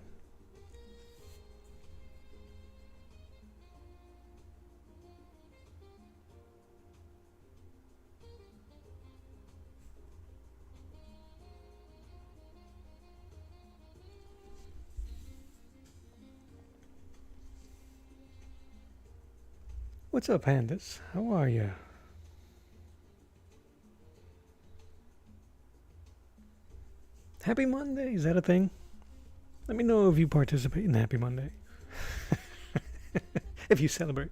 What's up, pandas? How are you? Happy Monday, is that a thing? Let me know if you participate in Happy Monday. If you celebrate.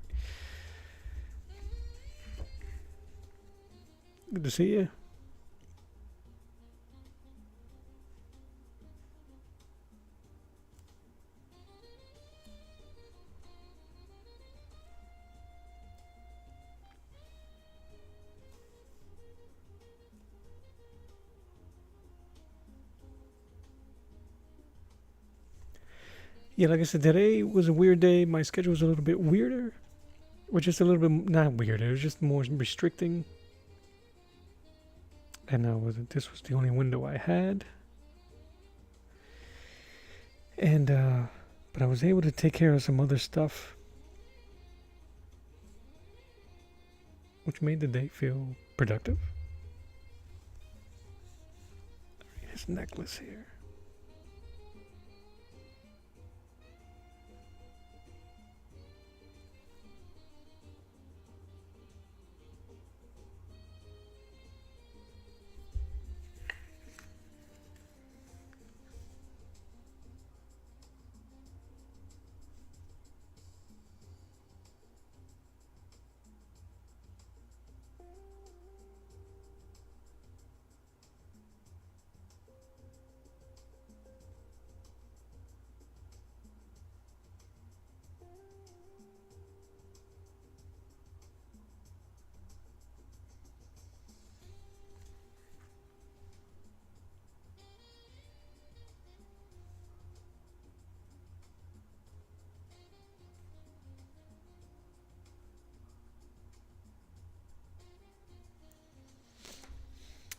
Good to see you. Yeah, like I said, today was a weird day. My schedule was a little bit weirder. Or just a little bit, not weirder, it was just more restricting. And this was the only window I had. And, but I was able to take care of some other stuff, which made the day feel productive. His necklace here.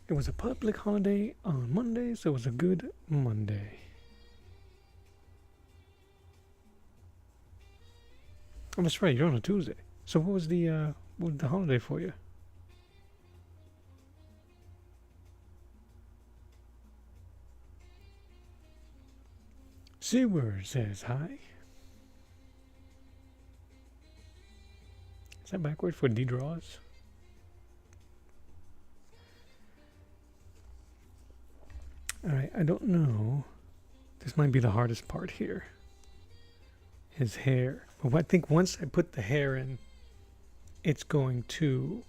It was a public holiday on Monday, so it was a good Monday. Oh, that's right, you're on a Tuesday. So what was the holiday for you? Sewer says hi. Is that backward for D-draws? Alright, I don't know. This might be the hardest part here. His hair. But I think once I put the hair in, it's going to...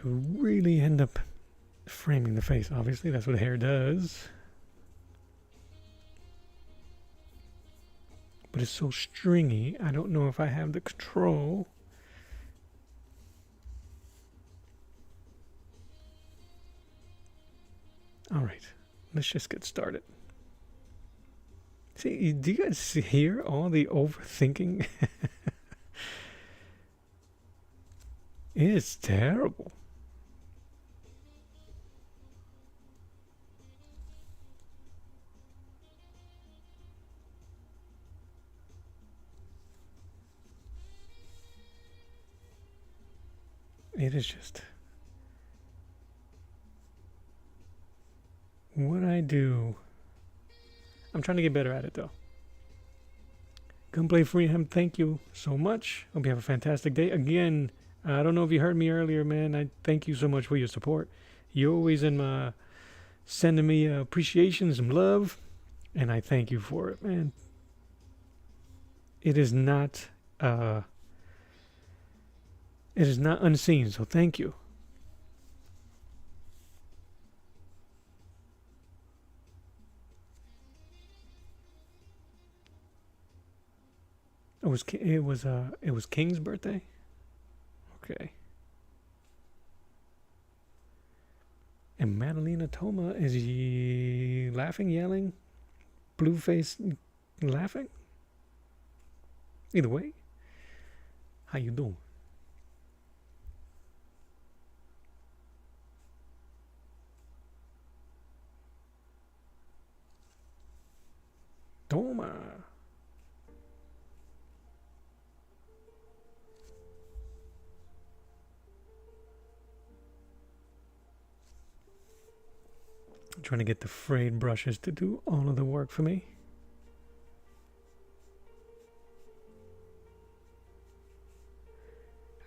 really end up framing the face. Obviously, that's what hair does. But it's so stringy, I don't know if I have the control. Alright, let's just get started. See, do you guys hear all the overthinking? It's terrible. It is just what I do. I'm trying to get better at it though. Gunplay Freeham, thank you so much. Hope you have a fantastic day. Again, I don't know if you heard me earlier, man. I thank you so much for your support. You're always sending me appreciation, some love, and I thank you for it, man. It is not unseen, so thank you. It was King's birthday. Okay. And Madalena Toma, is he laughing, yelling, blue face, laughing? Either way, how you doing? Toma. I'm trying to get the frayed brushes to do all of the work for me.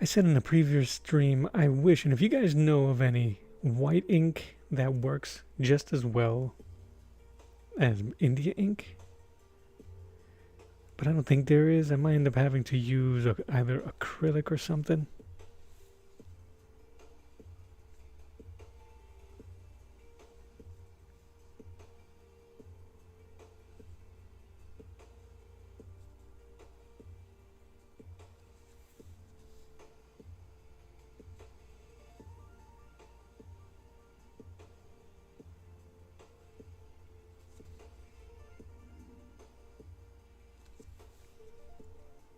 I said in a previous stream, I wish, and if you guys know of any white ink that works just as well as India ink, but I don't think there is. I might end up having to use either acrylic or something.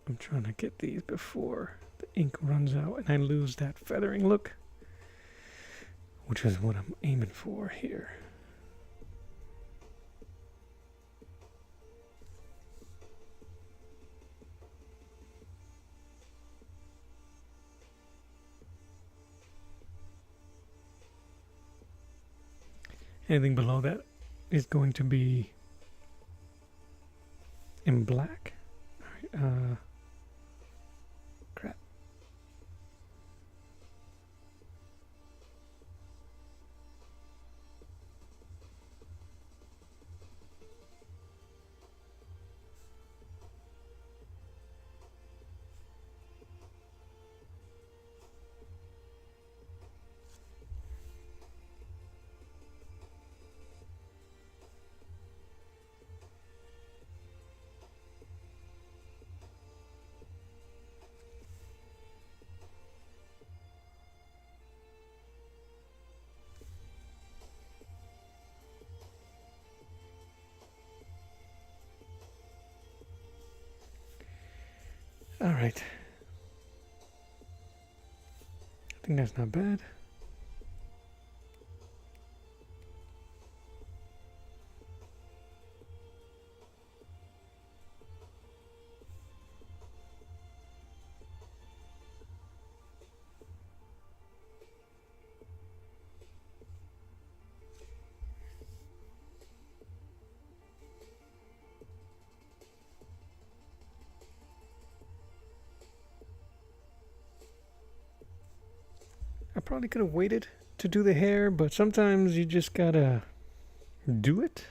I'm trying to get these before the ink runs out and I lose that feathering look, which is what I'm aiming for here. Anything below that is going to be in black. All right, crap. All right. I think that's not bad. probably could have waited to do the hair, but sometimes you just gotta do it.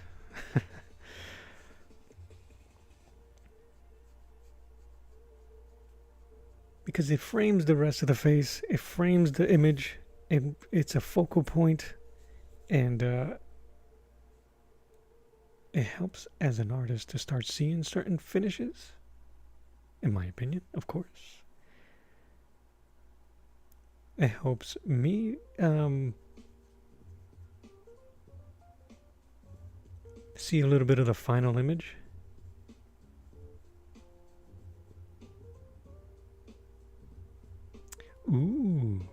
Because it frames the rest of the face, it frames the image, it's a focal point, and it helps as an artist to start seeing certain finishes, in my opinion, of course. It helps me see a little bit of the final image. Ooh. I'm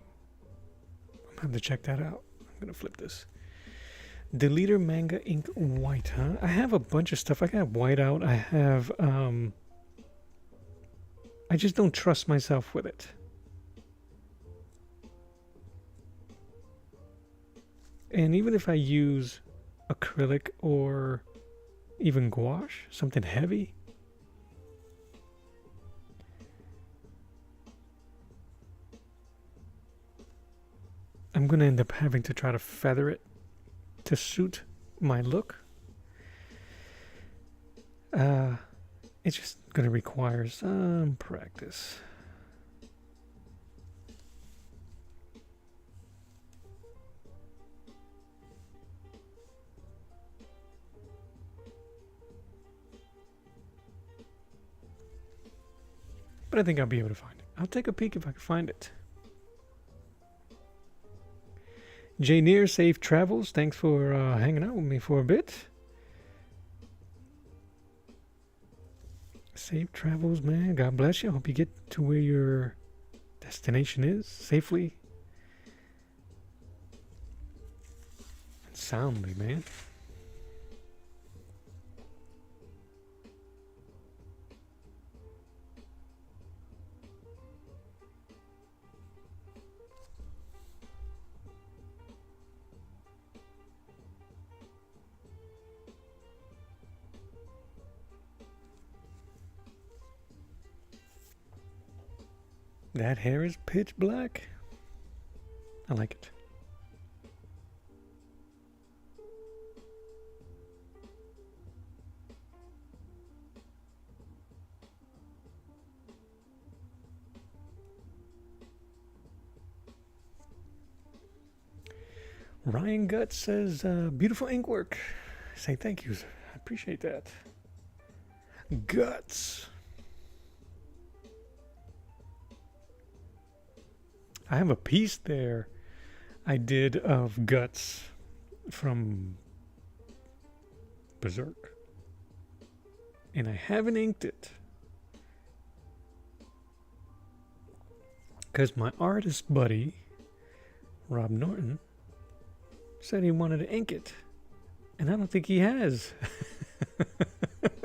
gonna have to check that out. I'm gonna flip this. Deleter Manga Ink White, huh? I have a bunch of stuff. I got whiteout. I have I just don't trust myself with it. And even if I use acrylic or even gouache, something heavy, I'm going to end up having to try to feather it to suit my look. It's just going to require some practice. But I think I'll be able to find it. I'll take a peek if I can find it. Janier, safe travels. Thanks for hanging out with me for a bit. Safe travels, man. God bless you. I hope you get to where your destination is safely and soundly, man. That hair is pitch black. I like it. Ryan Guts says, beautiful ink work. Say thank you. I appreciate that. Guts. I have a piece there I did of Guts from Berserk. And I haven't inked it. Because my artist buddy, Rob Norton, said he wanted to ink it. And I don't think he has.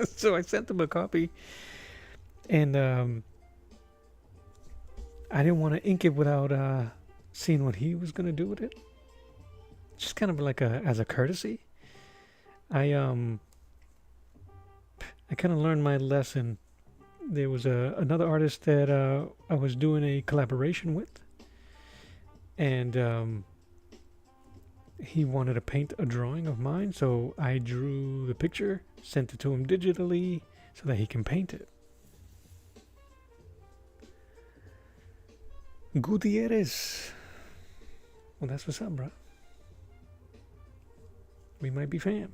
So I sent him a copy. And I didn't want to ink it without seeing what he was going to do with it. Just kind of like as a courtesy. I kind of learned my lesson. There was another artist that I was doing a collaboration with. And he wanted to paint a drawing of mine. So I drew the picture, sent it to him digitally so that he can paint it. Gutierrez. Well, that's what's up, bro. We might be fam.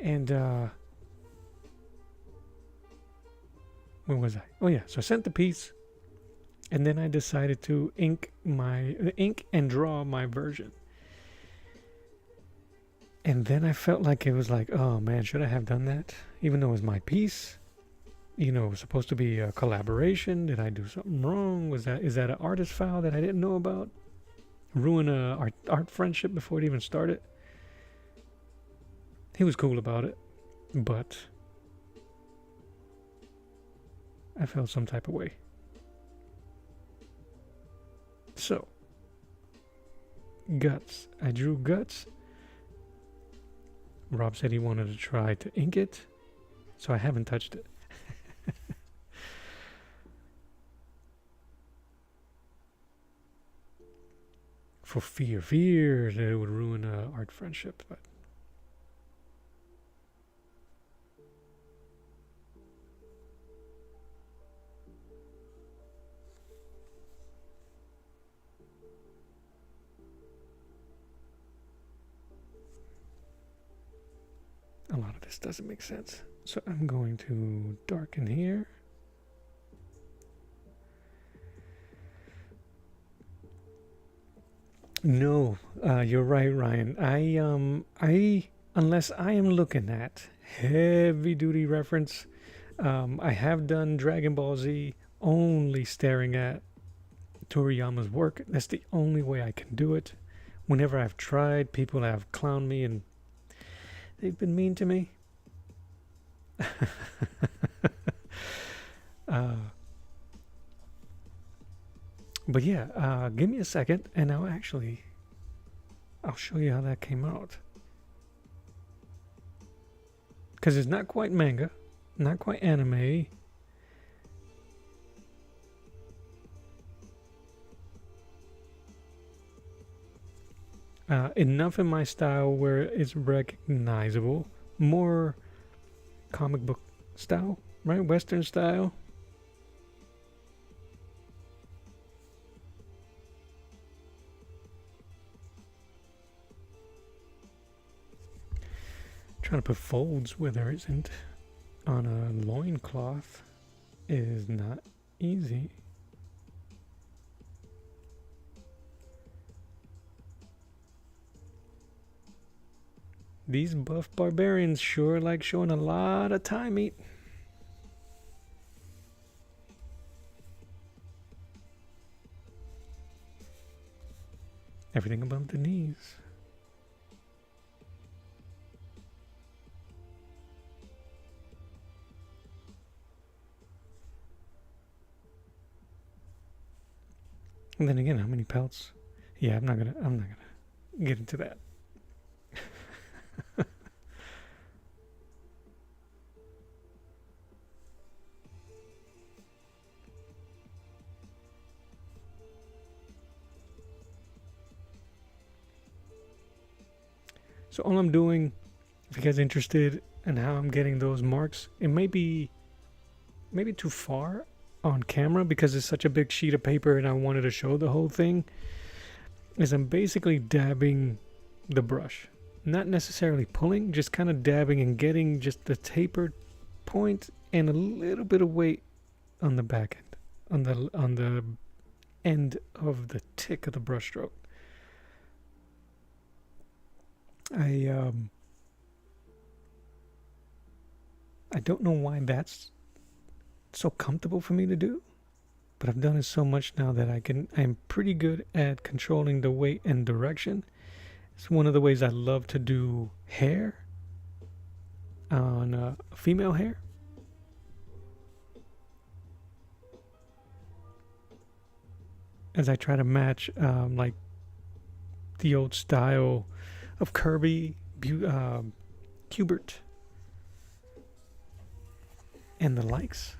And, where was I? Oh, yeah. So I sent the piece. And then I decided to ink and draw my version. And then I felt like it was like, oh, man, should I have done that? Even though it was my piece. You know, it was supposed to be a collaboration. Did I do something wrong? Is that an artist foul that I didn't know about? Ruin a art friendship before it even started? He was cool about it, but I felt some type of way. So, Guts. I drew Guts. Rob said he wanted to try to ink it, so I haven't touched it. for fear that it would ruin art friendship. But a lot of this doesn't make sense. So I'm going to darken here. No, you're right, Ryan. I unless I am looking at heavy duty reference, I have done Dragon Ball Z only staring at Toriyama's work. That's the only way I can do it. Whenever I've tried, people have clowned me and they've been mean to me. But yeah, give me a second and I'll show you how that came out. Because it's not quite manga, not quite anime. Enough in my style where it's recognizable. More comic book style, right? Western style. Trying to put folds where there isn't on a loincloth is not easy. These buff barbarians sure like showing a lot of thigh meat. Everything above the knees. And then again, how many pelts? Yeah, I'm not gonna get into that. So all I'm doing, if you guys are interested in how I'm getting those marks, it may be maybe too far on camera because it's such a big sheet of paper and I wanted to show the whole thing, is I'm basically dabbing the brush. Not necessarily pulling, just kind of dabbing and getting just the tapered point and a little bit of weight on the back end, on the end of the tick of the brush stroke. I don't know why that's so comfortable for me to do, but I've done it so much now that I'm pretty good at controlling the weight and direction. It's one of the ways I love to do hair on female hair. As I try to match like the old style of Kirby, Cubert, and the likes.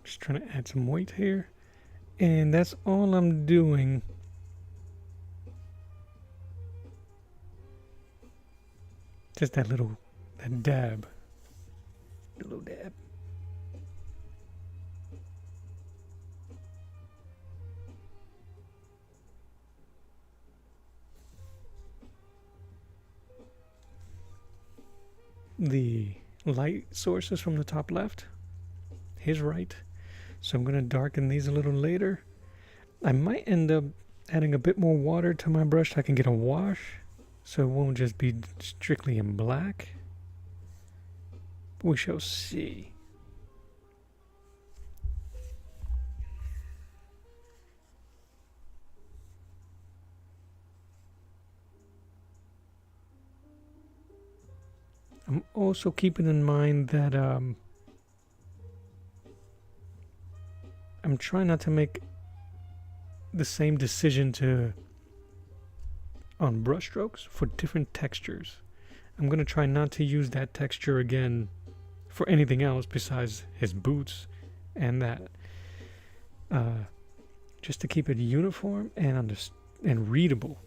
Just trying to add some weight here. And that's all I'm doing. Just that dab. A little dab. The light source is from the top left, his right. So I'm going to darken these a little later. I might end up adding a bit more water to my brush so I can get a wash, so it won't just be strictly in black. We shall see. I'm also keeping in mind that I'm trying not to make the same decision on brush strokes for different textures. I'm going to try not to use that texture again for anything else besides his boots and that. Just to keep it uniform and readable.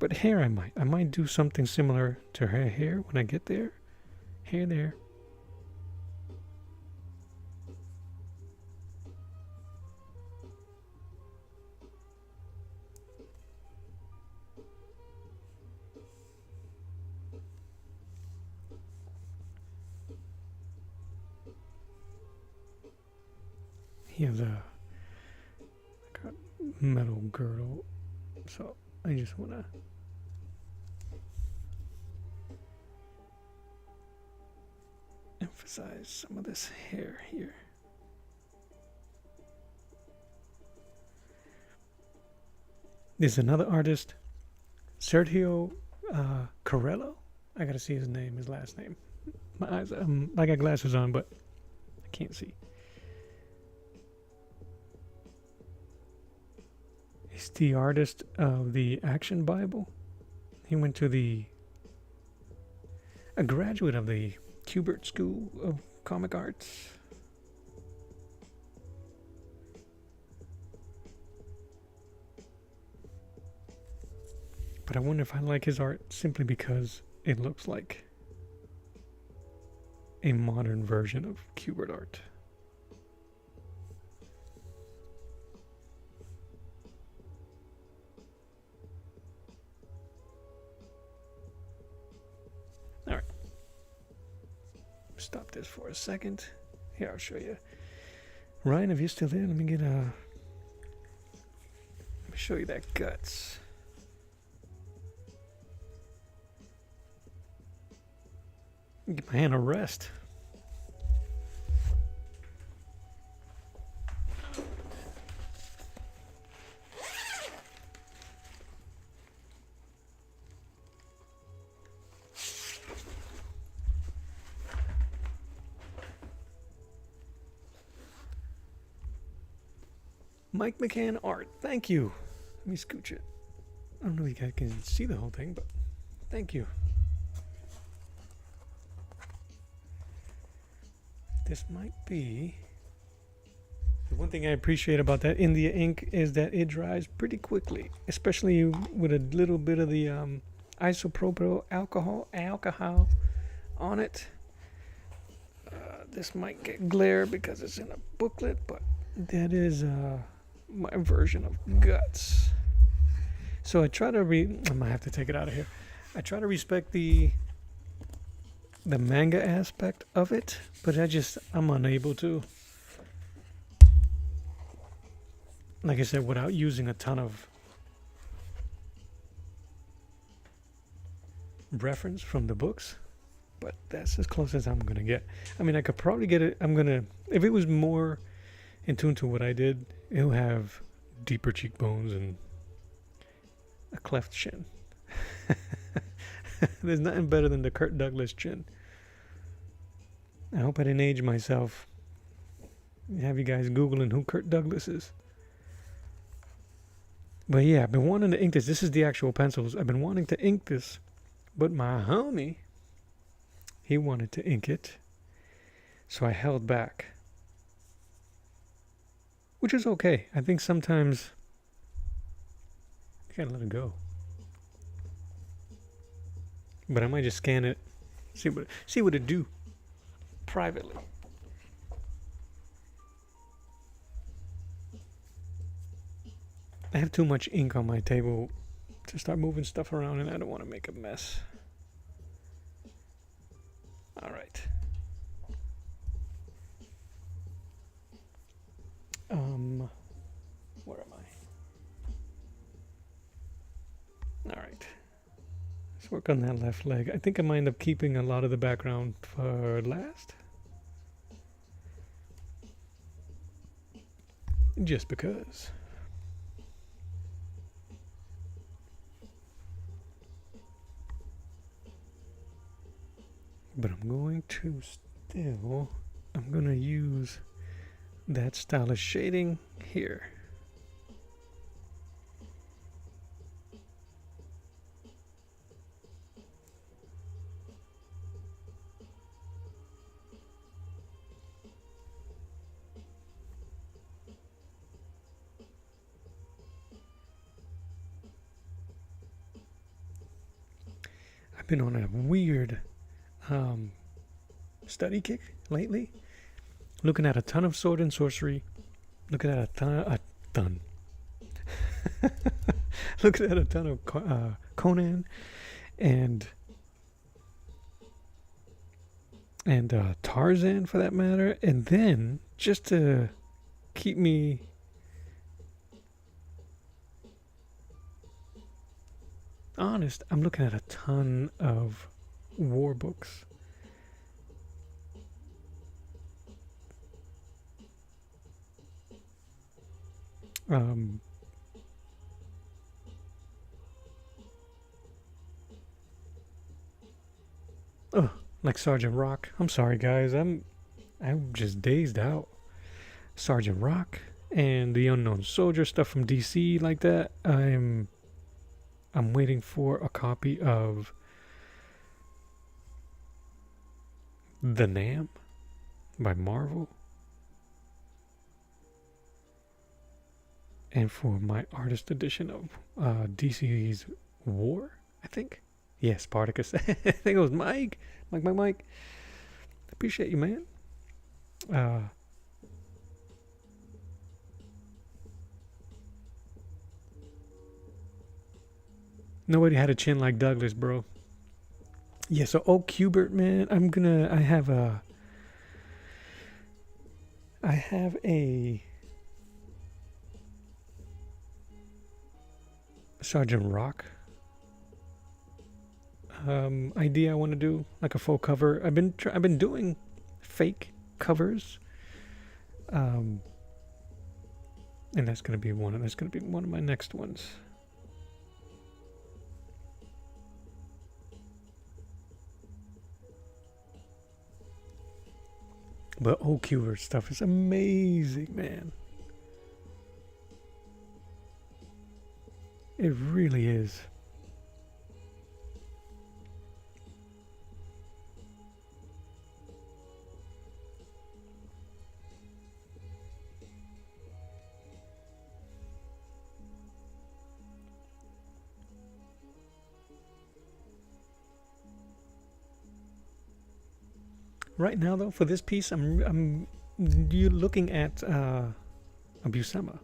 But hair, I might do something similar to her hair when I get there. Hair there. He has a metal girdle, so I just want to emphasize some of this hair here. There's another artist, Sergio Corello. I gotta see his name, his last name. My eyes, I got glasses on, but I can't see. He's the artist of the Action Bible. He went to a graduate of the Kubert School of Comic Arts. But I wonder if I like his art simply because it looks like a modern version of Kubert art. Stop this for a second. Here, I'll show you. Ryan, if you're still there, let me show you that guts. Get my hand a rest. Mike McCann art. Thank you. Let me scooch it. I don't know if you guys can see the whole thing, but thank you. This might be... The one thing I appreciate about that India ink is that it dries pretty quickly, especially with a little bit of the isopropyl alcohol on it. This might get glare because it's in a booklet, but that is my version of guts. So I try to I might have to take it out of here. I try to respect the manga aspect of it, but I'm unable to. Like I said, without using a ton of reference from the books, but that's as close as I'm gonna get. I mean, I could probably get it. If it was more in tune to what I did, it'll have deeper cheekbones and a cleft chin. There's nothing better than the Kirk Douglas chin. I hope I didn't age myself. Have you guys Googling who Kirk Douglas is? But yeah, I've been wanting to ink this. This is the actual pencils. I've been wanting to ink this, but my homie, he wanted to ink it, so I held back. Which is okay. I think sometimes you gotta let it go. But I might just scan it, see what it do privately. I have too much ink on my table to start moving stuff around, and I don't want to make a mess. All right. Where am I? All right. Let's work on that left leg. I think I might end up keeping a lot of the background for last. Just because. But I'm going to use that style of shading here. I've been on a weird study kick lately, looking at a ton of sword and sorcery, looking at a ton looking at a ton of Conan and Tarzan, for that matter. And then, just to keep me honest, I'm looking at a ton of war books. Like Sergeant Rock. I'm sorry, guys. I'm just dazed out. Sergeant Rock and the Unknown Soldier stuff from DC, like that. I'm waiting for a copy of The Nam by Marvel. And for my artist edition of DC's War, I think. Yeah, Spartacus. I think it was Mike. Mike. Appreciate you, man. Nobody had a chin like Douglas, bro. Yeah, so Cubert, man, I have a Sergeant Rock idea I want to do, like a full cover. I've been doing fake covers, and that's gonna be one of my next ones. But Cubert stuff is amazing, man. It really is. Right now, though, for this piece, I'm looking at Buscema.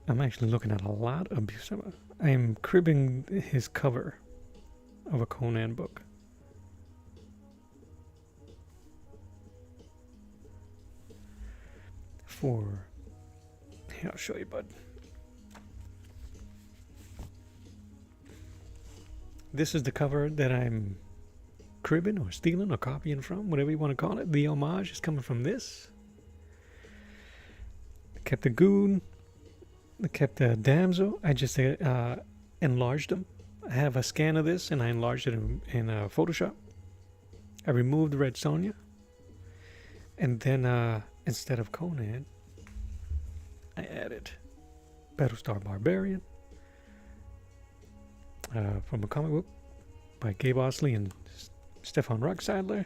I'm actually looking at a lot of Buscema. I am cribbing his cover of a Conan book. Here, I'll show you, bud. This is the cover that I'm cribbing or stealing or copying from, whatever you want to call it. The homage is coming from this. I kept the goon. I kept the damsel. I just enlarged them. I have a scan of this and I enlarged it in Photoshop. I removed Red Sonja. And then instead of Conan, I added Battlestar Barbarian from a comic book by Gabe Osley and Stefan Rockseidler.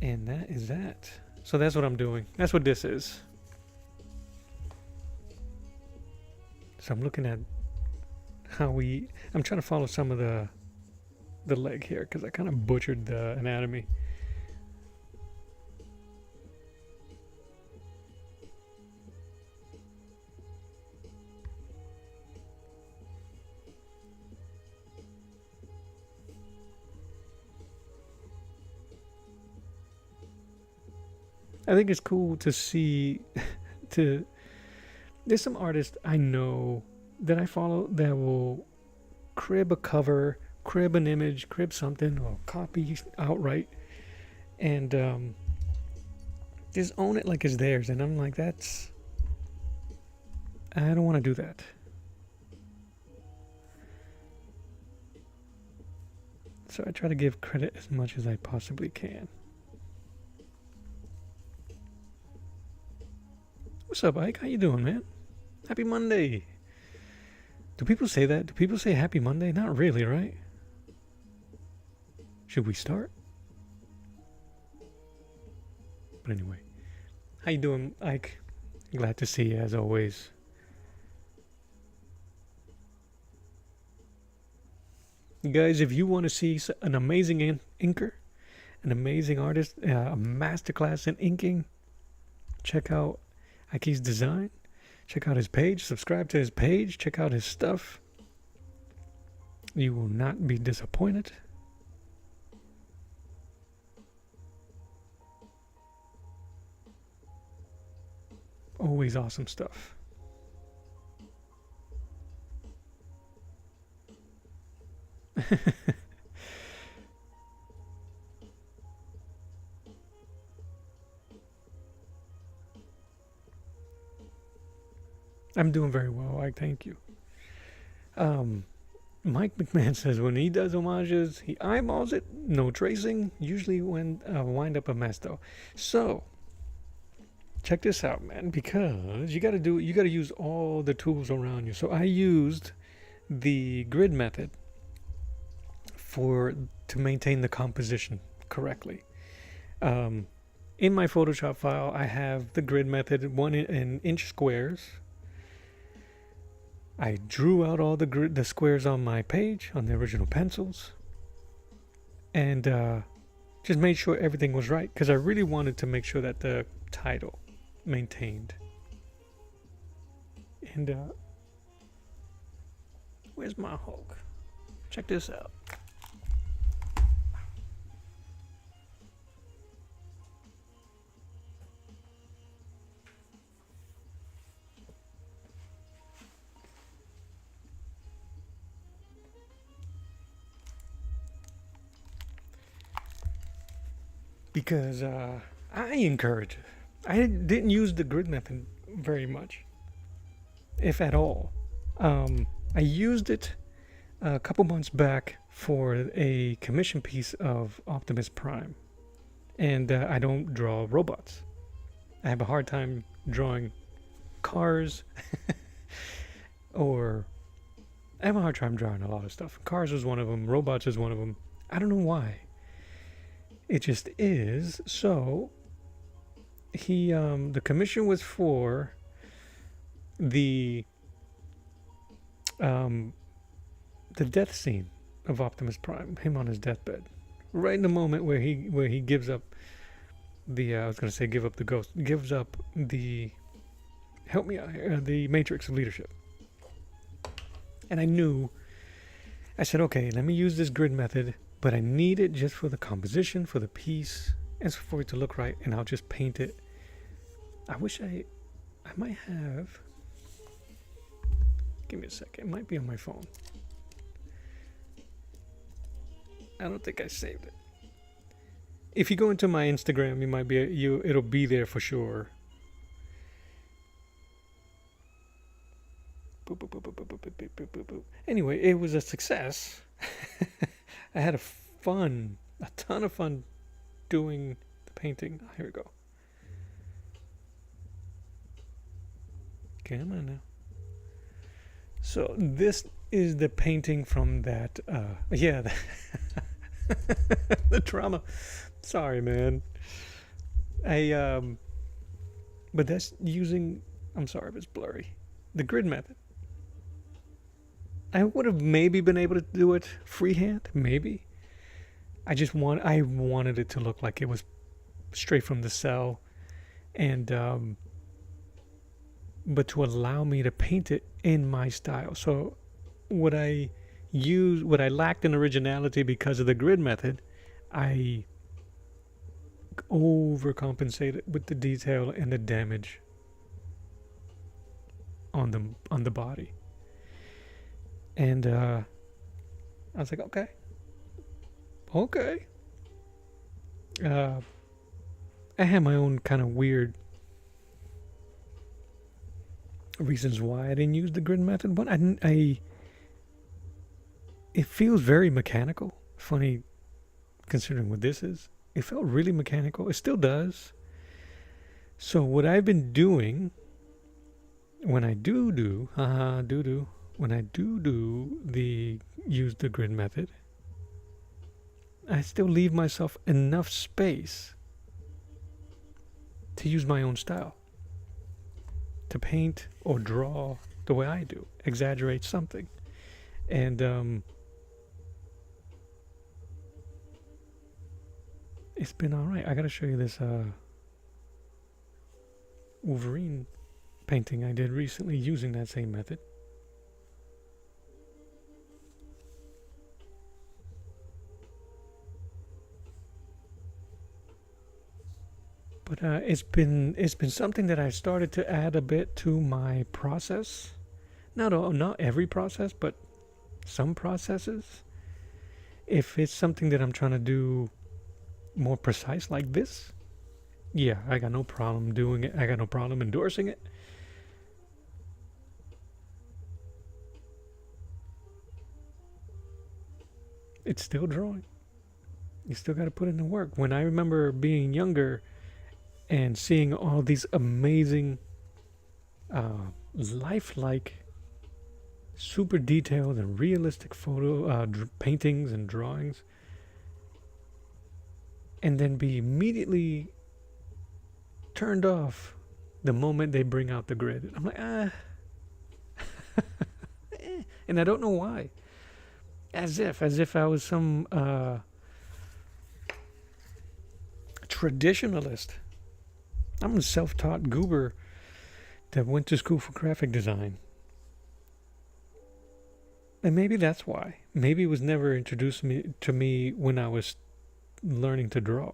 And that is that. So that's what I'm doing. That's what this is. So I'm looking at I'm trying to follow some of the leg here because I kind of butchered the anatomy. I think it's cool to see there's some artists I know that I follow that will crib a cover, crib an image, crib something, or copy outright, and just own it like it's theirs. And I'm like, I don't want to do that. so I try to give credit as much as I possibly can. What's up, Ike? How you doing, man? Happy Monday. Do people say that? Do people say Happy Monday? Not really, right? Should we start? But anyway, how you doing, Ike? Glad to see you as always. Guys, if you want to see an amazing inker, an amazing artist, a masterclass in inking, check out Ike's design. Check out his page. Subscribe to his page. Check out his stuff. You will not be disappointed. Always awesome stuff. I'm doing very well, I thank you. Mike McMahon says when he does homages, he eyeballs it, no tracing, usually when wind up a mess though. So check this out, man, because you gotta use all the tools around you. So I used the grid method to maintain the composition correctly. In my Photoshop file, I have the grid method, one in inch squares. I drew out all the squares on my page, on the original pencils, and just made sure everything was right, because I really wanted to make sure that the title maintained. And where's my Hulk? Check this out. Because I didn't use the grid method very much, if at all. I used it a couple months back for a commission piece of Optimus Prime, and I don't draw robots. I have a hard time drawing cars, or I have a hard time drawing a lot of stuff. Cars is one of them, robots is one of them. I don't know why. It just is. So the commission was for the death scene of Optimus Prime, him on his deathbed, right in the moment where he gives up the I was going to say give up the ghost, gives up the help me out here, the matrix of leadership. And I said, okay, let me use this grid method, but I need it just for the composition, for the piece, and for it to look right, and I'll just paint it. I wish I might have, give me a second, it might be on my phone. I don't think I saved it. If you go into my Instagram, it'll be there for sure. Boop, boop, boop, boop, boop, boop, boop, boop, boop, boop. Anyway, it was a success. I had a ton of fun doing the painting. Here we go. Come on now. So this is the painting from that, the drama. Sorry, man. But that's using, I'm sorry if it's blurry, the grid method. I would have maybe been able to do it freehand, maybe. I wanted it to look like it was straight from the cell, and but to allow me to paint it in my style. So what I lacked in originality because of the grid method, I overcompensated with the detail and the damage on the body. And I was like, okay. I had my own kind of weird reasons why I didn't use the grid method. But it feels very mechanical. Funny considering what this is. It felt really mechanical. It still does. So what I've been doing when I use the grid method, I still leave myself enough space to use my own style, to paint or draw the way I do, exaggerate something. And it's been all right. I gotta show you this Wolverine painting I did recently using that same method. But it's been something that I started to add a bit to my process. Not every process, but some processes. If it's something that I'm trying to do more precise like this, yeah, I got no problem doing it. I got no problem endorsing it. It's still drawing. You still got to put in the work. When I remember being younger and seeing all these amazing, lifelike, super detailed and realistic paintings and drawings, and then be immediately turned off the moment they bring out the grid. I'm like, and I don't know why. As if I was some traditionalist. I'm a self-taught goober that went to school for graphic design. And maybe that's why. Maybe it was never introduced to me when I was learning to draw.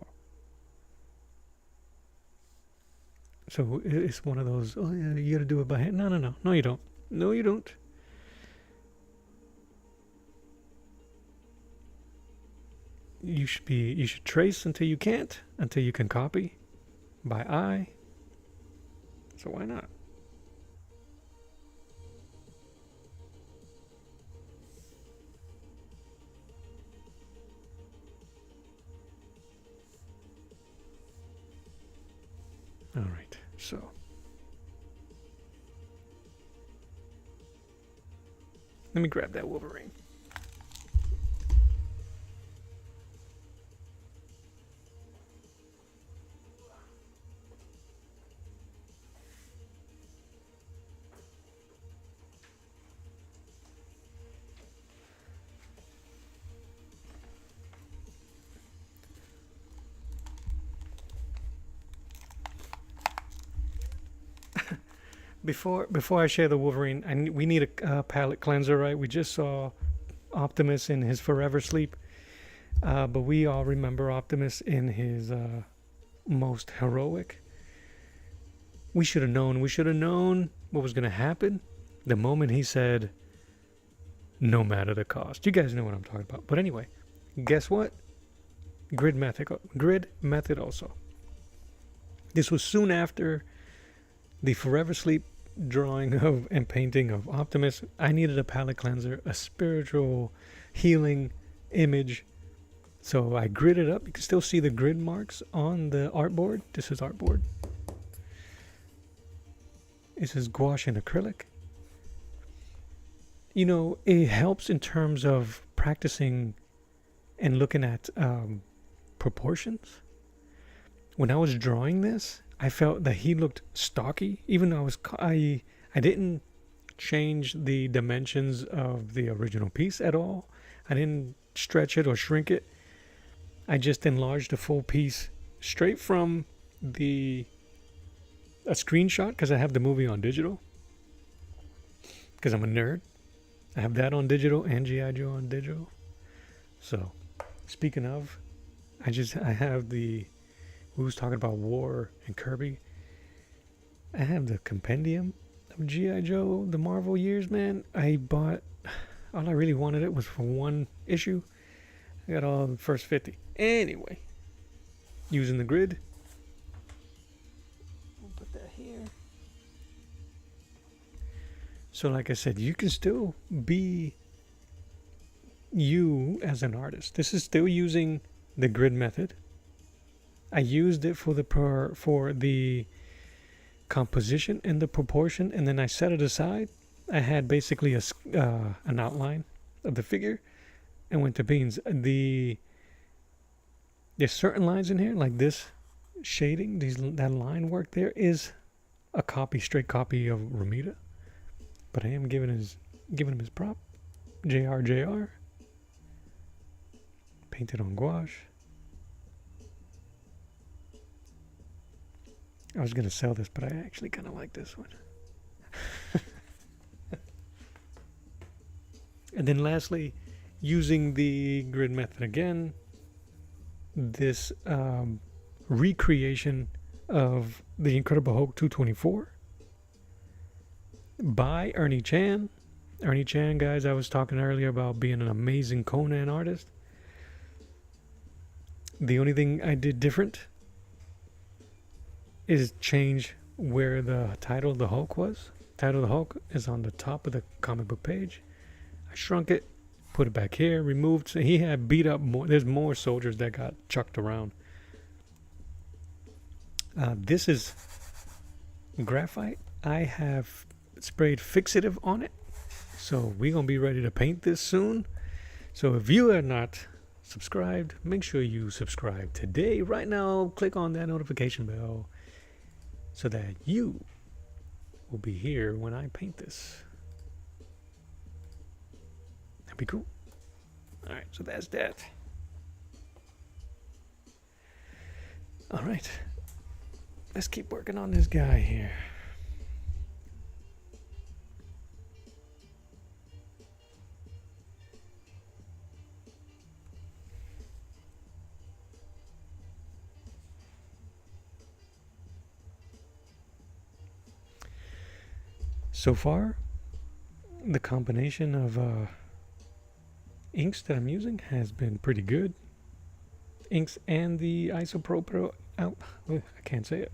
So it's one of those, oh yeah, you gotta do it by hand. No. No, you don't. No, you don't. You should trace until you can't, until you can copy by eye. So why not? All right, so let me grab that Wolverine. Before I share the Wolverine, we need a palette cleanser, right? We just saw Optimus in his forever sleep, but we all remember Optimus in his most heroic. We should have known. We should have known what was going to happen the moment he said, "No matter the cost." You guys know what I'm talking about. But anyway, guess what? Grid method also. This was soon after the forever sleep drawing of and painting of Optimus. I needed a palette cleanser, a spiritual healing image. So I gridded up. You can still see the grid marks on the artboard. This is artboard. This is gouache and acrylic. You know, it helps in terms of practicing and looking at proportions. When I was drawing this, I felt that he looked stocky, even though I didn't change the dimensions of the original piece at all. I didn't stretch it or shrink it. I just enlarged the full piece straight from a screenshot, because I have the movie on digital, because I'm a nerd. I have that on digital and G.I. Joe on digital. So, speaking of, I have we was talking about War and Kirby. I have the compendium of G.I. Joe, the Marvel years, man. I bought, all I really wanted it was for one issue. I got all the first 50. Anyway, using the grid. We'll put that here. So like I said, you can still be you as an artist. This is still using the grid method. I used it for the composition and the proportion, and then I set it aside. I had basically an outline of the figure and went to beans. There's certain lines in here, like this shading, that line work there is a straight copy of Ramita, but I am giving him his prop. JR. Painted on gouache. I was going to sell this, but I actually kind of like this one. And then lastly, using the grid method again, this recreation of the Incredible Hulk 224 by Ernie Chan. Ernie Chan, guys, I was talking earlier about being an amazing Conan artist. The only thing I did different is change where the title of the Hulk was. Title of the Hulk is on the top of the comic book page. I shrunk it, put it back here, removed. So he had beat up more. There's more soldiers that got chucked around. This is graphite. I have sprayed fixative on it. So we're going to be ready to paint this soon. So if you are not subscribed, make sure you subscribe today. Right now, click on that notification bell so that you will be here when I paint this. That'd be cool. All right, so that's that. All right, let's keep working on this guy here. So far, the combination of inks that I'm using has been pretty good. Inks and the isopropyl. I can't say it.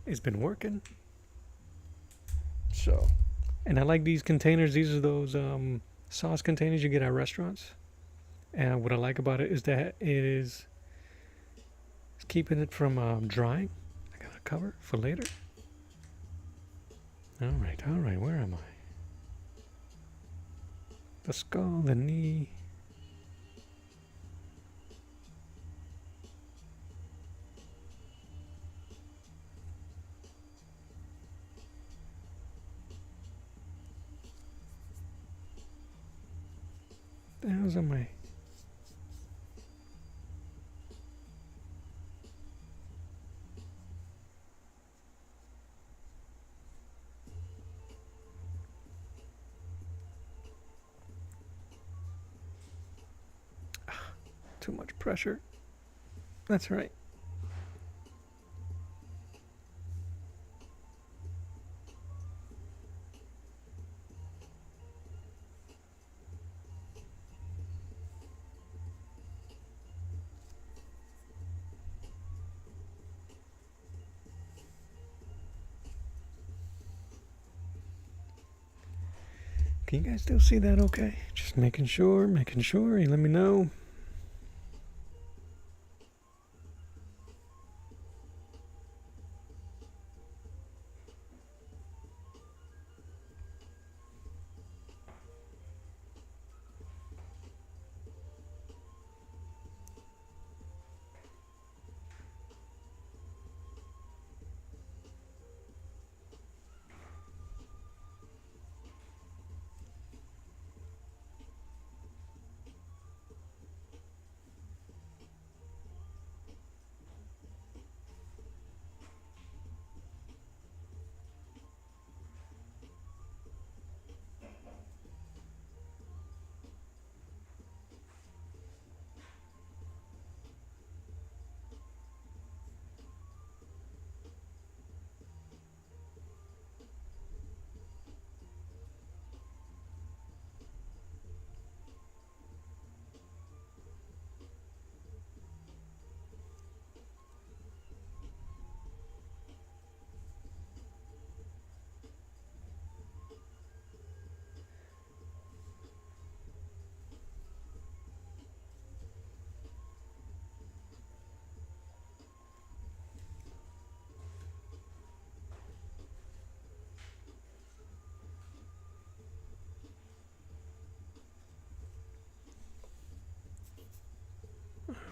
It's been working. So, and I like these containers. These are those sauce containers you get at restaurants. And what I like about it is that it's keeping it from drying. I got a cover for later. All right, where am I? The skull, the knee. The hell's on my... Too much pressure. That's right. Can you guys still see that okay? Just making sure. You let me know.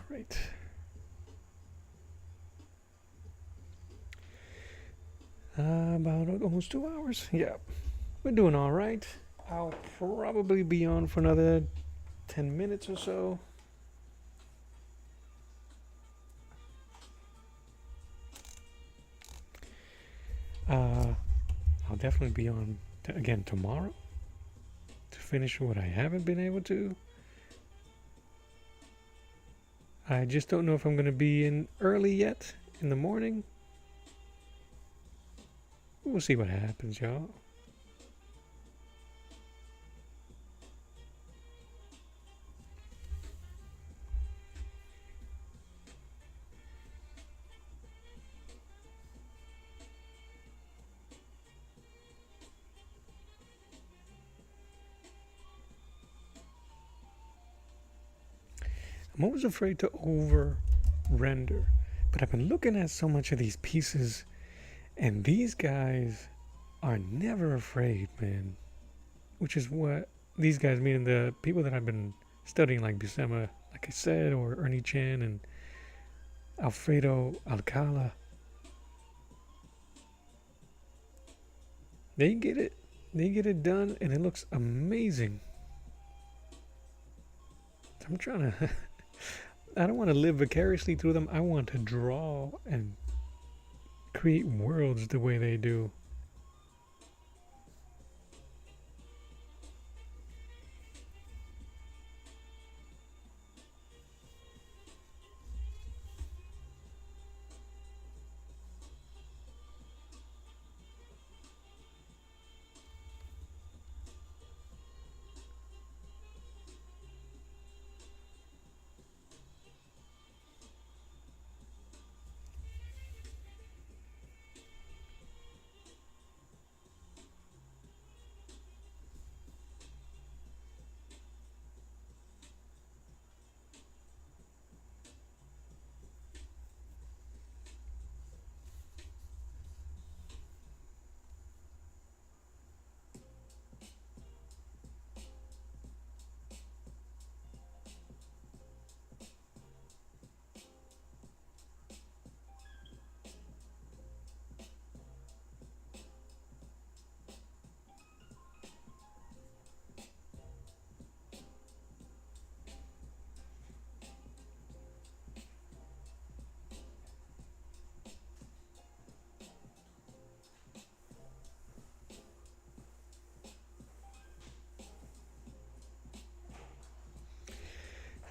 Right. About almost 2 hours. Yeah, we're doing all right. I'll probably be on for another 10 minutes or so. I'll definitely be on again tomorrow to finish what I haven't been able to. I just don't know if I'm going to be in early yet in the morning. We'll see what happens, y'all. I'm always afraid to over render, but I've been looking at so much of these pieces, and these guys are never afraid, man. Which is what these guys, meaning the people that I've been studying, like Buscema, like I said, or Ernie Chan and Alfredo Alcala. They get it done, and it looks amazing. I'm trying to I don't want to live vicariously through them. I want to draw and create worlds the way they do.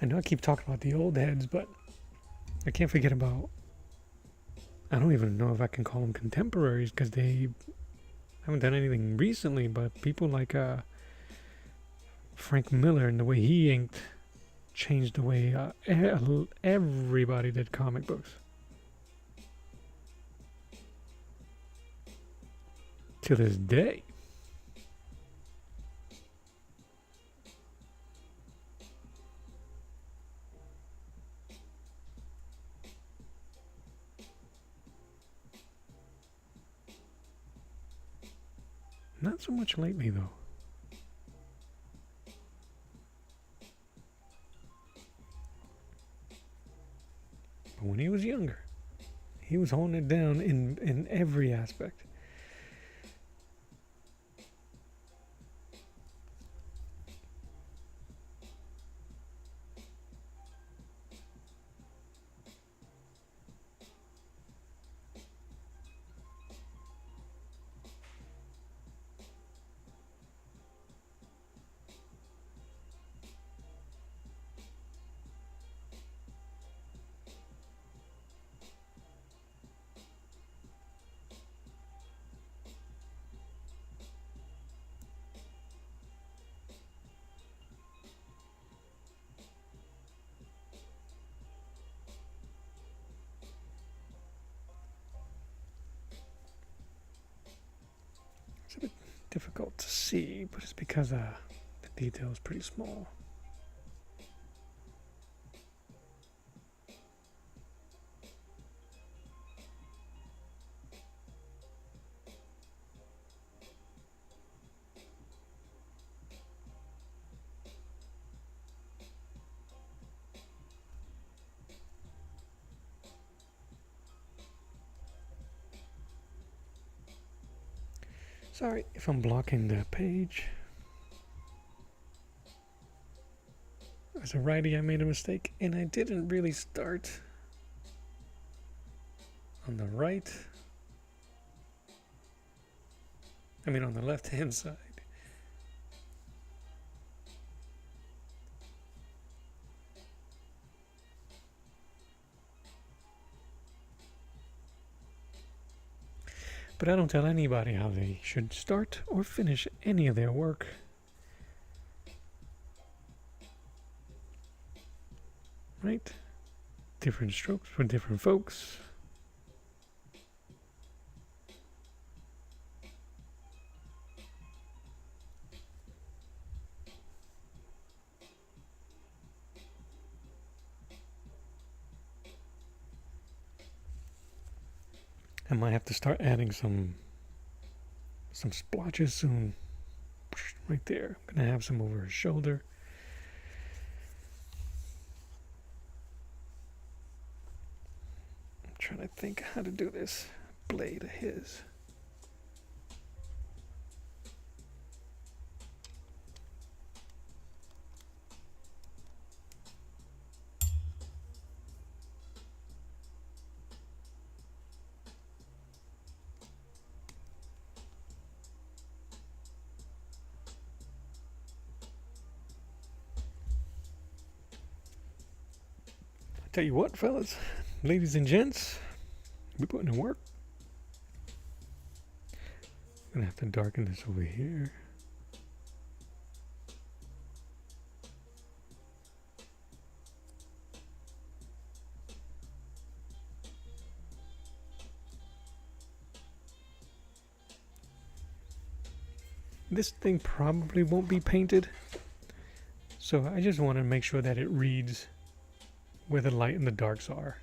I know I keep talking about the old heads, but I can't forget about, I don't even know if I can call them contemporaries because they haven't done anything recently, but people like Frank Miller and the way he inked changed the way everybody did comic books. To this day. Not so much lately, though. But when he was younger, he was holding it down in every aspect. It's a bit difficult to see, but it's because the detail is pretty small. Sorry if I'm blocking the page. As a righty, I made a mistake, and I didn't really start on the right. I mean on the left-hand side. But I don't tell anybody how they should start or finish any of their work. Right? Different strokes for different folks. I might have to start adding some splotches soon. Right there. I'm gonna have some over his shoulder. I'm trying to think how to do this blade of his. Tell you what, fellas, ladies and gents, we're putting in work. I'm gonna have to darken this over here. This thing probably won't be painted, so I just want to make sure that it reads where the light and the darks are.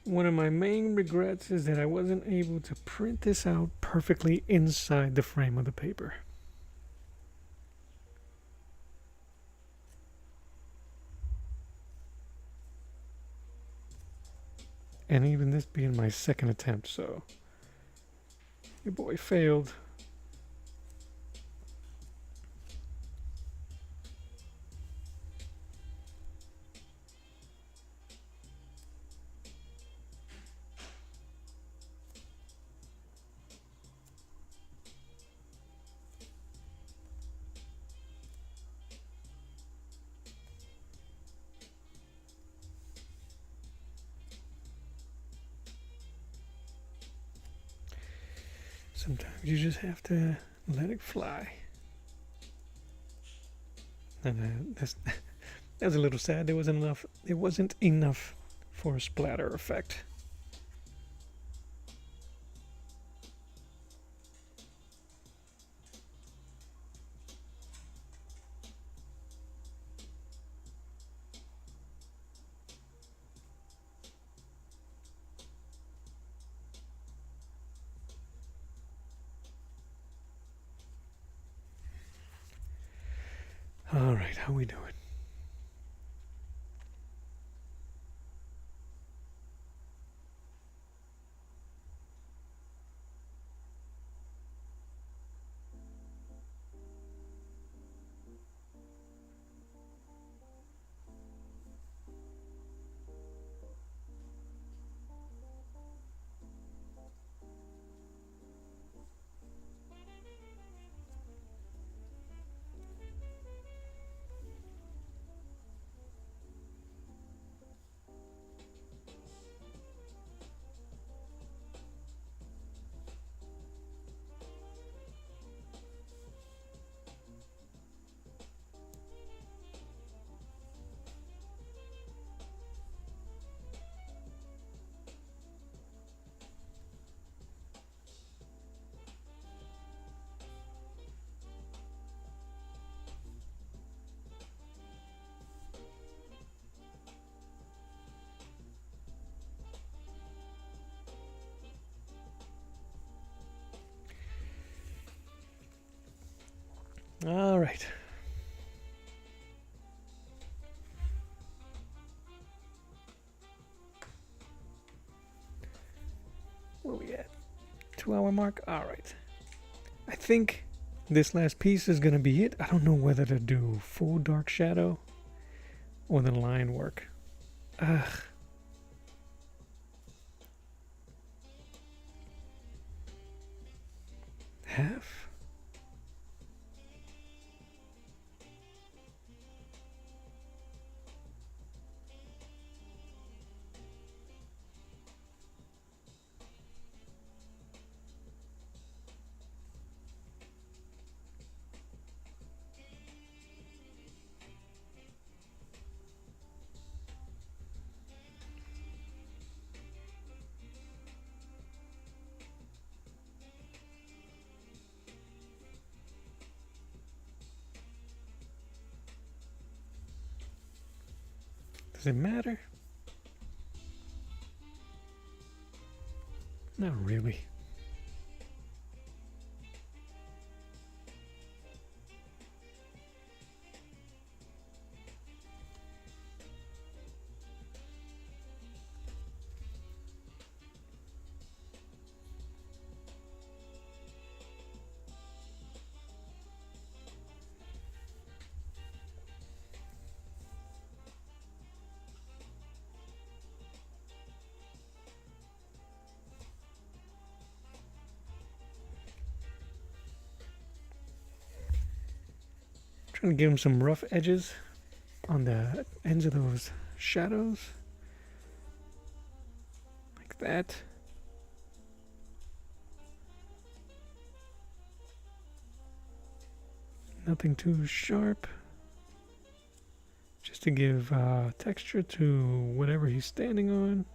One of my main regrets is that I wasn't able to print this out perfectly inside the frame of the paper. And even this being my second attempt, so your boy failed. Sometimes you just have to let it fly. And that's a little sad. There wasn't enough for a splatter effect. All right, how we doing? right. Where we at? 2 hour mark? All right. I think this last piece is going to be it. I don't know whether to do full dark shadow or the line work. Ugh. Half? Does it matter? Not really. Trying to give him some rough edges on the ends of those shadows. Like that. Nothing too sharp. Just to give texture to whatever he's standing on.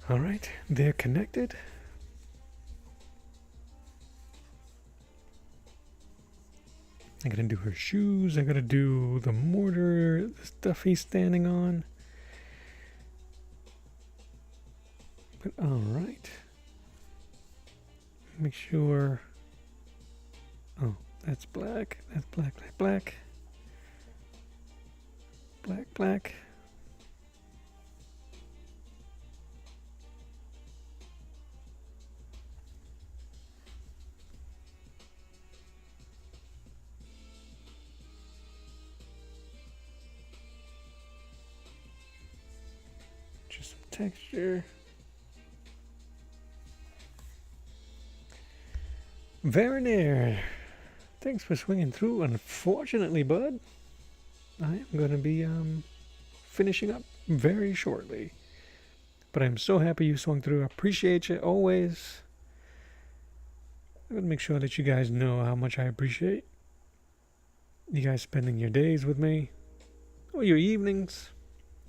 All right, they're connected. I gotta do her shoes. I gotta do the mortar, the stuff he's standing on. But all right. Make sure. Oh, that's black. That's black, black, black. Black, black. Just some texture. Very near. Thanks for swinging through. Unfortunately, bud, I am going to be finishing up very shortly. But I'm so happy you swung through. I appreciate you always. I'm going to make sure that you guys know how much I appreciate you guys spending your days with me, or your evenings.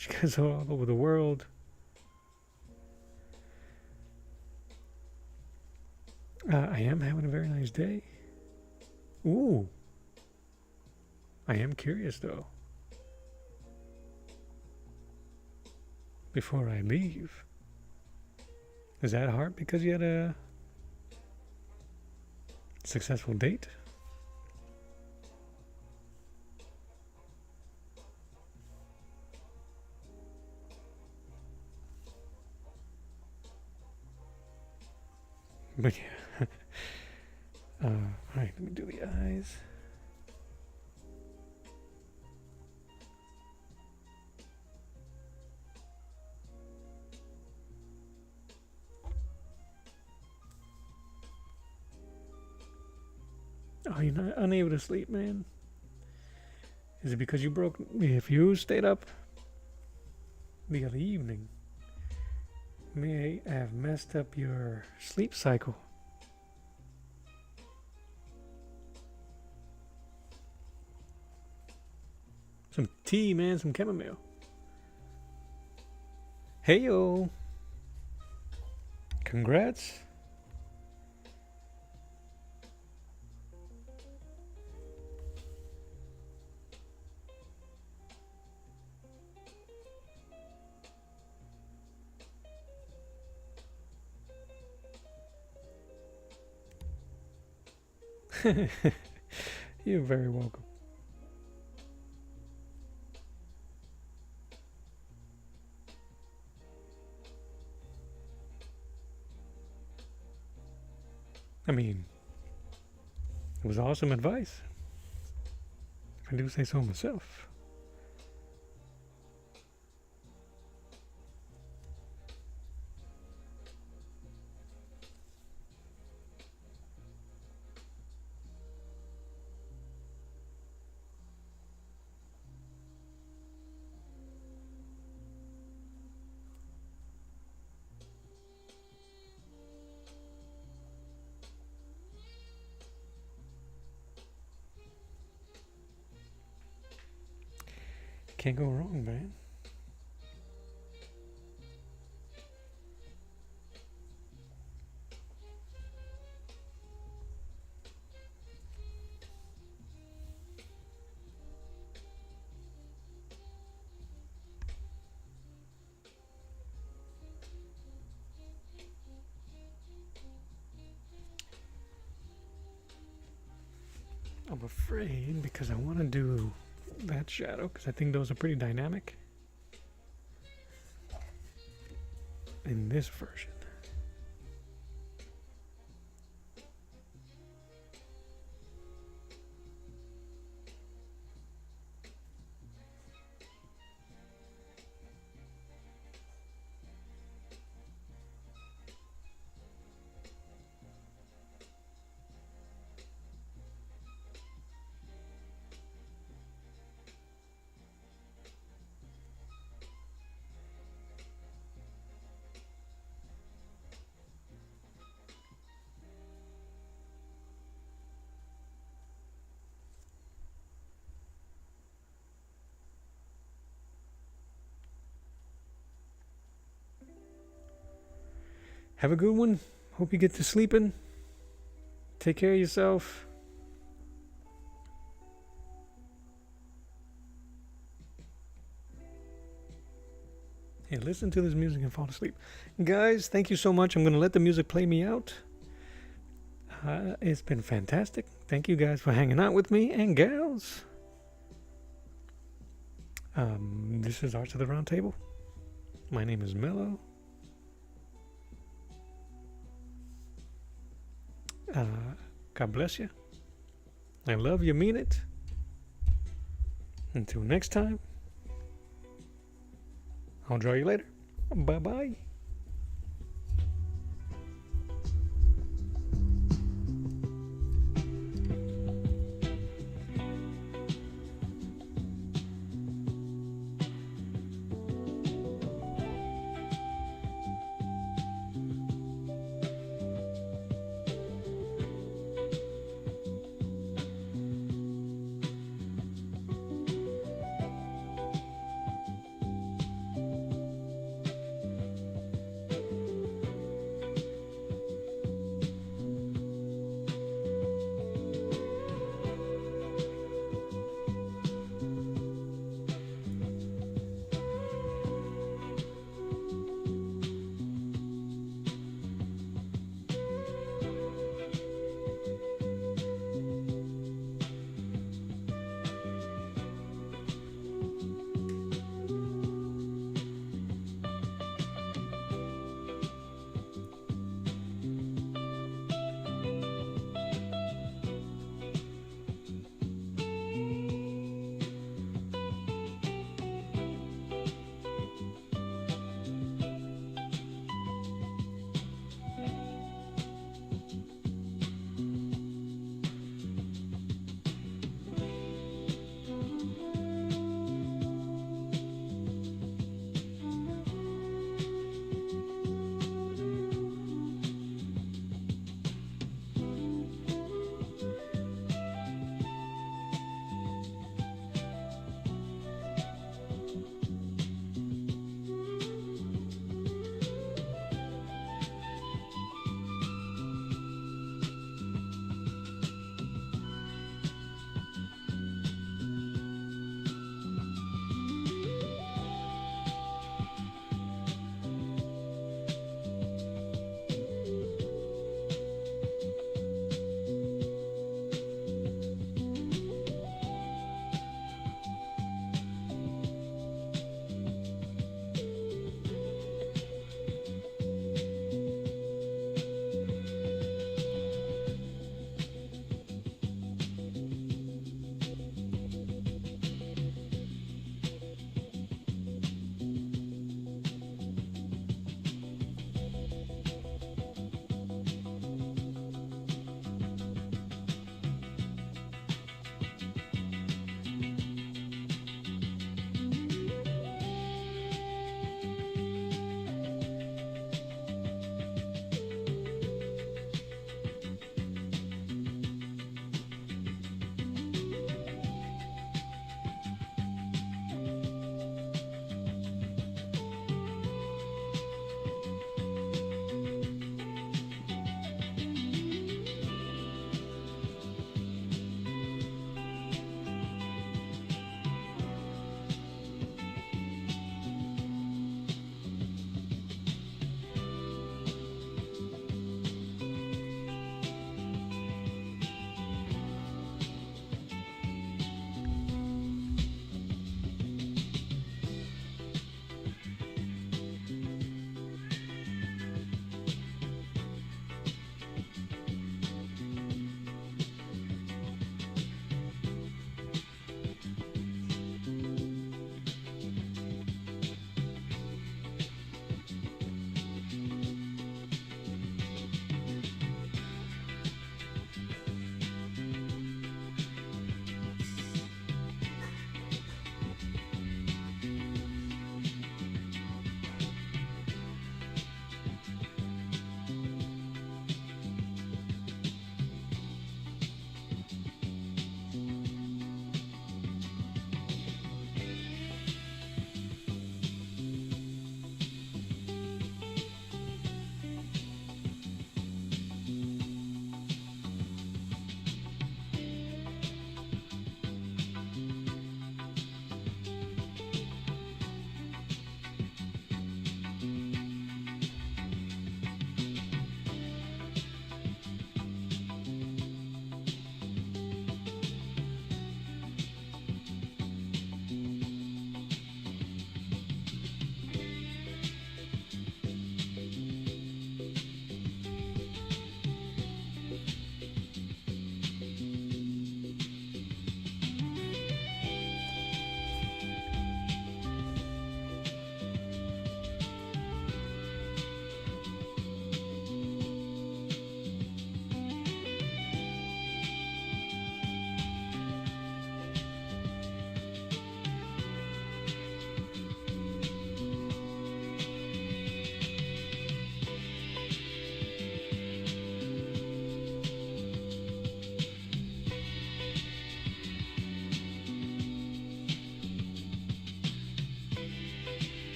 You guys are all over the world. I am having a very nice day. Ooh. I am curious though. Before I leave, is that hard because you had a successful date? But yeah. Alright, let me do the eyes. Oh, you're not unable to sleep, man? Is it because you broke? If you stayed up the other evening, may have messed up your sleep cycle. Some tea, man, some chamomile. Hey, yo. Congrats. You're very welcome. I mean, it was awesome advice, if I do say so myself. Can't go wrong, man. I'm afraid because I want to do that shadow because I think those are pretty dynamic in this version. Have a good one. Hope you get to sleeping. Take care of yourself. Hey, listen to this music and fall asleep. Guys, thank you so much. I'm going to let the music play me out. It's been fantastic. Thank you guys for hanging out with me, and gals. This is Arts of the Round Table. My name is Mello. God bless you. I love you, mean it. Until next time, I'll draw you later. Bye-bye.